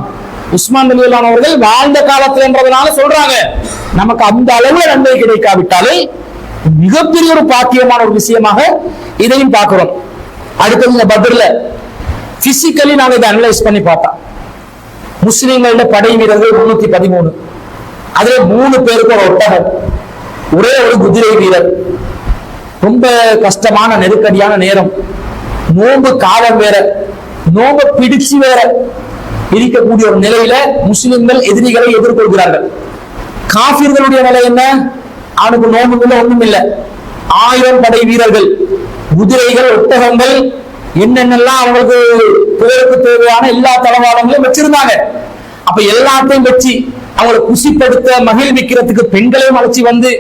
உஸ்மான் ரலியல்லாஹு அன்ஹு அவர்கள் வாழ்ந்த காலத்துல என்றதுனால சொல்றாங்க, நமக்கு அந்த அளவுல நன்மை கிடைக்காவிட்டாலே மிகப்பெரிய ஒரு பாக்கியமான ஒரு விஷயமாக இதையும் பார்க்கிறோம். அடுத்தது இந்த பத்ர்ல பிசிக்கலி நாங்க இதை அனலைஸ் பண்ணி பார்த்தோம். முஸ்லிம்களோட படை வீரர்கள் 313, அதுல 3 பேருக்கு ஒரு ஒட்டகம், ஒரே ஒரு குதிரை வீரர். ரொம்ப கஷ்டமான நெருக்கடியான நேரம், நோன்பு காலம் வேற, நோன்பு பிடிச்சு வேற இருக்கக்கூடிய ஒரு நிலையில முஸ்லிம்கள் எதிரிகளை எதிர்கொள்கிறார்கள். காஃபிர்களுடைய நிலை என்ன? அவனுக்கு நோன்பு இல்லை, ஒண்ணும் இல்லை. 1000 படை வீரர்கள், குதிரைகள், ஒட்டகங்கள், என்னென்னலாம் அவங்களுக்கு போருக்கு தேவையான எல்லா தளவாடங்களையும் வச்சிருந்தாங்க. அப்ப எல்லாத்தையும் வச்சு அவங்களை குசிப்படுத்த மகிழ்விக்கிறதுக்கு பெண்களையும் அழைச்சி வந்து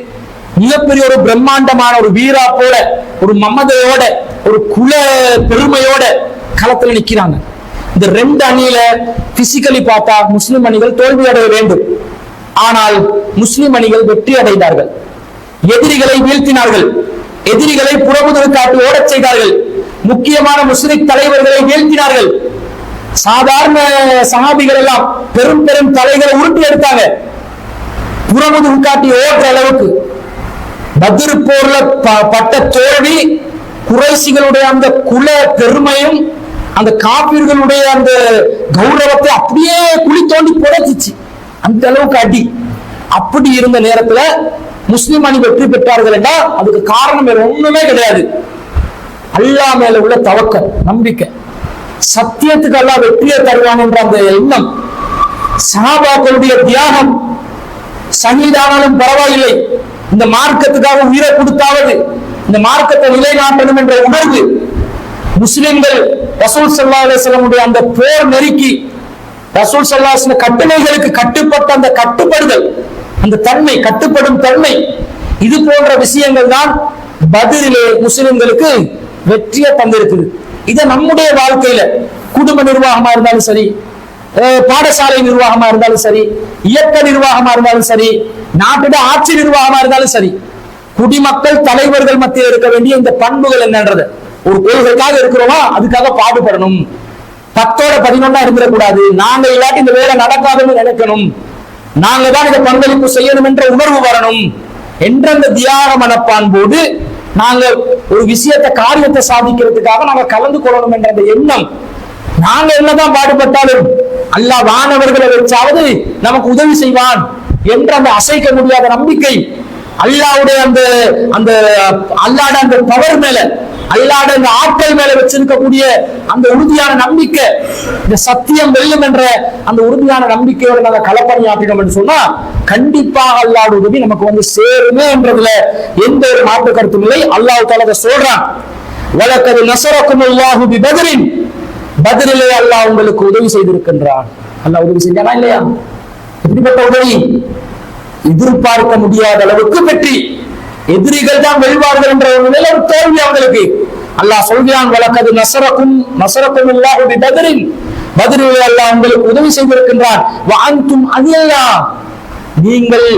மிகப்பெரிய ஒரு பிரம்மாண்டமான ஒரு வீரா போல ஒரு மமதையோட ஒரு குல பெருமையோட களத்துல நிக்கிறாங்க. இந்த 2 அணியில பிசிக்கலி பார்த்தா முஸ்லிம் அணிகள் தோல்வி அடைய வேண்டும். ஆனால் முஸ்லிம் அணிகள் வெற்றி அடைந்தார்கள். எதிரிகளை வீழ்த்தினார்கள், எதிரிகளை புறமுதுகு காட்டி ஓடச் செய்தார்கள், முக்கியமான முஸ்லிம் தலைவர்களை வீழ்த்தினார்கள். சாதாரண சஹாபிகள் எல்லாம் பெரும் பெரும் தலைகளை உருட்டி எடுத்தாங்க, புறமுதுகு காட்டி ஓடுற அளவுக்கு. பத்ர் போர்ல பட்ட தோல்வி குறைஷிகளுடைய அந்த குல பெருமையும் அந்த காபிர்களுடைய அந்த கௌரவத்தை அப்படியே குழி தோண்டி புடைச்சிச்சு, அந்த அளவுக்கு அடி. அப்படி இருந்த நேரத்துல முஸ்லிம் அணி வெற்றி பெற்றார்கள் என்றால் அதுக்கு காரணம் வேற ஒண்ணுமே கிடையாது. அல்லாஹ் மேல உள்ள தவக்கல், நம்பிக்கை, சத்தியத்துக்கு அல்லாஹ் வெற்றியை தருவான் என்ற அந்த எண்ணம், சஹாபாக்களுடைய தியாகம், ஷஹீதானாலும் பரவாயில்லை, இந்த மார்க்கத்துக்காக உயிரை கொடுத்தாவது இந்த மார்க்கத்தை நிலைநாட்டணும் என்ற உணர்வு. முஸ்லிம்கள் ரசூல் ஸல்லல்லாஹு அலைஹி வஸல்லம் அந்த போர் நெருக்கி ரசூல் ஸல்லல்லாஹு அலைஹி வஸல்லம் கட்டளைகளுக்கு கட்டுப்பட்ட அந்த கட்டுப்படுதல், அந்த தன்மை, கட்டுப்படும் தன்மை, இது போன்ற விஷயங்கள் தான் பத்ரிலே முஸ்லிம்களுக்கு வெற்றியை தந்திருக்குது. இதை நம்முடைய வாழ்க்கையில குடும்ப நிர்வாகமா இருந்தாலும் சரி, பாடசாலை நிர்வாகமா இருந்தாலும் சரி, இயக்க நிர்வாகமா இருந்தாலும் சரி, நாட்டுடைய ஆட்சி நிர்வாகமா இருந்தாலும் சரி, குடிமக்கள் தலைவர்கள் மத்தியில் இருக்க வேண்டிய இந்த பண்புகள் என்னன்றது, ஒரு கொள்கைக்காக இருக்கிறோமா அதுக்காக பாடுபடணும், 10ஓட 11 இருந்துடக்கூடாது, நாங்க இல்லாட்டி இந்த வேலை நடக்காதுன்னு நினைக்கணும், நாங்க தான் இதை பங்களிப்பு செய்யணும் என்ற உணர்வு வரணும் என்ற அந்த தியாக மனப்பான்போடு நாங்க ஒரு விஷயத்தை காரியத்தை சாதிக்கிறதுக்காக நாங்க கலந்து கொள்ளணும் என்ற அந்த எண்ணம். நாங்க என்னதான் பாடுபட்டாலும் அல்லாஹ் வானவர்களை வச்சாவது நமக்கு உதவி செய்வான் என்ற அந்த அசைக்க முடியாத நம்பிக்கை, அல்லாஹ்வுடைய அந்த அந்த அல்லாஹ்வுடைய அந்த பவர் மேல, அல்லாஹ்வுடைய அந்த ஆற்றல் மேல வச்சிருக்கக்கூடிய அந்த உறுதியான நம்பிக்கை, இந்த சத்தியம் வெல்லும் என்ற அந்த உறுதியான நம்பிக்கையோட நாங்க களப்பணியாற்றினோம் என்று சொன்னா கண்டிப்பாக அல்லாஹ்வுடைய உதவி நமக்கு வந்து சேருமே என்றதுல எந்த ஒரு மாற்று கருத்தும் இல்லை. அல்லாஹ் தஆலா சொல்றான், வலக்கது நஸரக்குமுல்லாஹு பிபத்ரின், பத்ரிலே அல்லாஹ் உங்களுக்கு உதவி செய்திருக்கின்றான். அல்லாஹ் உதவி செஞ்சானா இல்லையா? எப்படிப்பட்ட உதவி? எதிர்பார்க்க முடியாத அளவுக்கு வெற்றி, எதிரிகள் தான் வெல்வார்கள் என்ற ஒரு நிலை, ஒரு தோல்வி அவங்களுக்கு. அல்லாஹ் சொல்கிறான், வலக்கது நஸரக்குமுல்லாஹு பிபத்ரின், பத்ரிலே அல்லாஹ் உங்களுக்கு உதவி செய்திருக்கின்றான். வஅன்தும் அனில்லா, நீங்கள்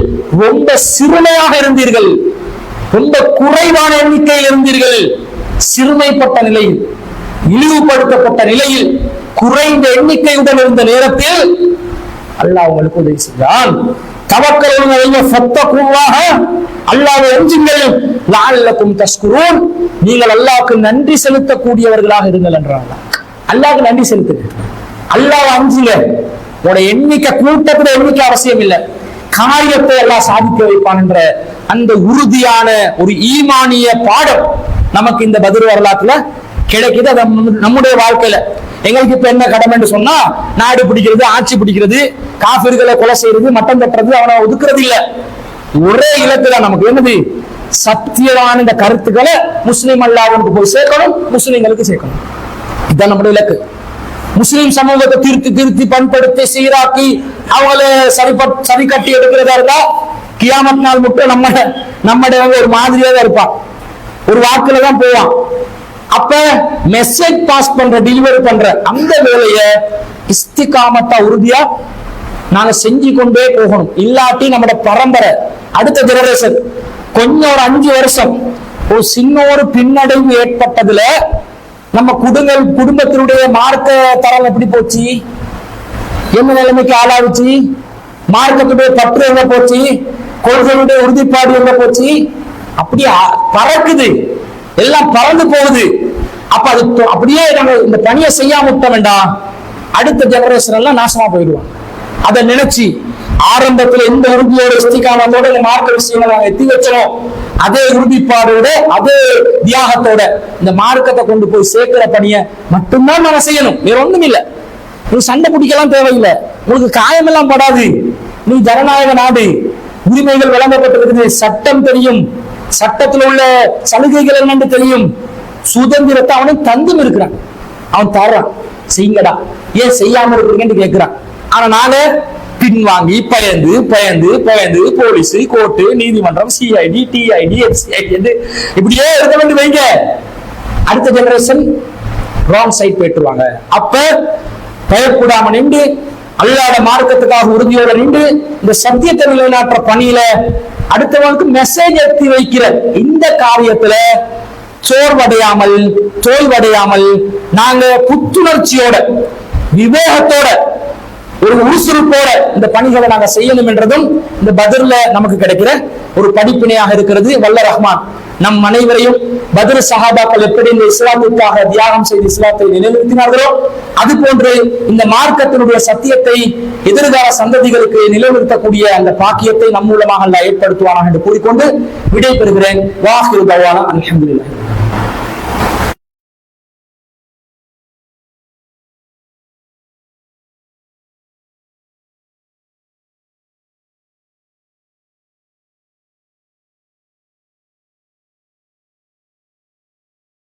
ரொம்ப சிறுமையாக இருந்தீர்கள், ரொம்ப குறைவான எண்ணிக்கையில் இருந்தீர்கள், சிறுமைப்பட்ட நிலையில், இழிவுபடுத்தப்பட்ட நிலையில், குறைந்த எண்ணிக்கையுடன் இருந்த நேரத்தில் அல்லாஹ் உங்களுக்கு உதவி செய்தான். தவக்கலுன் ஃபத்தகுல்லாஹ, அல்லாஹ்வை அஞ்சுங்கள், லஅல்லகும் தஷ்குரூன், நீங்கள் அல்லாஹ்வுக்கு நன்றி செலுத்தக்கூடியவர்களாக இருங்கள் என்றான். அல்லாஹ்வுக்கு நன்றி செலுத்துங்க, அல்லாஹ்வை அஞ்சுங்க. உங்களோட எண்ணிக்கை, கூட்டத்துல எண்ணிக்கை அவசியம் இல்லை, காரியத்தை எல்லாம் சாதிக்க வைப்பான் என்ற அந்த உறுதியான ஒரு ஈமானிய பாடம் நமக்கு இந்த பத்ர் வரலாற்றுல கிடைக்குது. அது நம்முடைய வாழ்க்கையில எங்களுக்கு இப்ப என்ன கடமை என்று சொன்னா, நாடு பிடிக்கிறது, ஆட்சி பிடிக்கிறது, காபிர்களை கொலை செய்யறது, மட்டம் தட்டுறது, அவனை ஒதுக்குறது இல்ல. ஒரே இலக்கு தான் நமக்கு, என்னது? சத்தியமான இந்த கருத்துக்களை முஸ்லிம் அல்லாஹ்வுக்கு போய் சேர்க்கணும், முஸ்லிம்களுக்கு சேர்க்கணும். இதுதான் நம்முடைய இலக்கு. முஸ்லிம் சமூகத்தை திருத்தி பண்படுத்தி சீராக்கி அவங்களை சரி கட்டி எடுக்கிறதா இருந்தா கியாமத் நாள் மட்டும் நம்முடைய ஒரு மாதிரியா தான் இருப்பான், ஒரு வாக்குல தான் போவான். அப்ப மெசேஜ் பாஸ் பண்ற, டெலிவரி பண்ற அந்த வேலைய இஸ்திகாமத்தா உறுதியா நாங்க செஞ்சு கொண்டே போகணும். இல்லாட்டி நம்மட பரம்பரை அடுத்த ஜெனரேஷன் கொஞ்சம் ஒரு 5 வருஷம் ஒரு சின்ன ஒரு பின்னடைவு ஏற்பட்டதுல நம்ம குடும்பத்தினுடைய மார்க்க தரம் எப்படி போச்சு, என்ன நிலைமைக்கு ஆளாவுச்சு, மார்க்கத்துடைய பற்று எங்க போச்சு, கொள்கையுடைய உறுதிப்பாடு எங்க போச்சு, அப்படியே பறக்குது, எல்லாம் பறந்து போகுது. அப்ப அது அப்படியே நம்ம இந்த பணியை செய்யாம விட்ட வேண்டாம், அடுத்த ஜெனரேஷன் எல்லாம் நாசமா போயிடுவாங்க. அதை நினைச்சு ஆரம்பத்துல எந்த உறுதியோட இஸ்திகாமத்தோட இந்த மார்க்க விஷயங்களை நாங்க எத்தி வச்சோம், அதே உறுதிப்பாடோட அதே தியாகத்தோட இந்த மார்க்கத்தை கொண்டு போய் சேர்க்கிற பணியை மட்டும்தான் நம்ம செய்யணும். வேற ஒண்ணும் இல்லை. நீ சண்டை பிடிக்கலாம் தேவையில்லை, உங்களுக்கு காயமெல்லாம் படாது. நீ ஜனநாயக நாடு, உரிமைகள் வழங்கப்பட்டிருக்குது, சட்டம் தெரியும், சட்டத்தில் உள்ள சலுகைகள் என்னன்னு தெரியும், சுதந்திரத்தை அவனும் தந்தும் இருக்கிறான், அவன் தர்றான், செய்யுங்கடா, ஏன் செய்யாம இருக்கீங்கன்னு கேட்கிறான். ஆனா நாங்க பின்வாங்கி பயந்து பயந்து பயந்து போலீஸ், கோர்ட்டு, நீதிமன்றம், சிஐடி, டிஐடி, எஃப்சிஐடி இப்படியே இருக்க வேண்டி வைங்க, அடுத்த ஜெனரேஷன் ராங் சைட் போயிட்டுருவாங்க. அப்ப பயப்படாம நின்று அல்லாஹ்வுடைய மார்க்கத்துக்காக உறுதியோட நின்று இந்த சத்தியத்தை நிலைநாட்டுற பணியில அடுத்தவங்களுக்கு மெசேஜ் எத்தி வைக்கிற இந்த காரியத்துல சோர்வடையாமல் தோல்வடையாமல் நாங்க புத்துணர்ச்சியோட விவேகத்தோட ஒரு உறுசுறுப்போட இந்த பணிகளை நாங்க செய்யணும் என்றதும் இந்த பத்ர்ல நமக்கு கிடைக்கிற ஒரு படிப்பினையாக இருக்கிறது. வல்ல ரஹ்மான் நம் அனைவரையும் பத்ர் சஹாபாக்கள் எப்படி இந்த இஸ்லாத்திற்காக தியாகம் செய்து இஸ்லாத்தை நிலைநிறுத்தினார்களோ அது போன்று இந்த மார்க்கத்தினுடைய சத்தியத்தை எதிர்கால சந்ததிகளுக்கு நிலைநிறுத்தக்கூடிய அந்த பாக்கியத்தை நம் மூலமாக அல்லாஹ் ஏற்படுத்துவானாக என்று கூறிக்கொண்டு விடை பெறுகிறேன். வாஹிரு தவானா அல்ஹம்துலில்லாஹ்.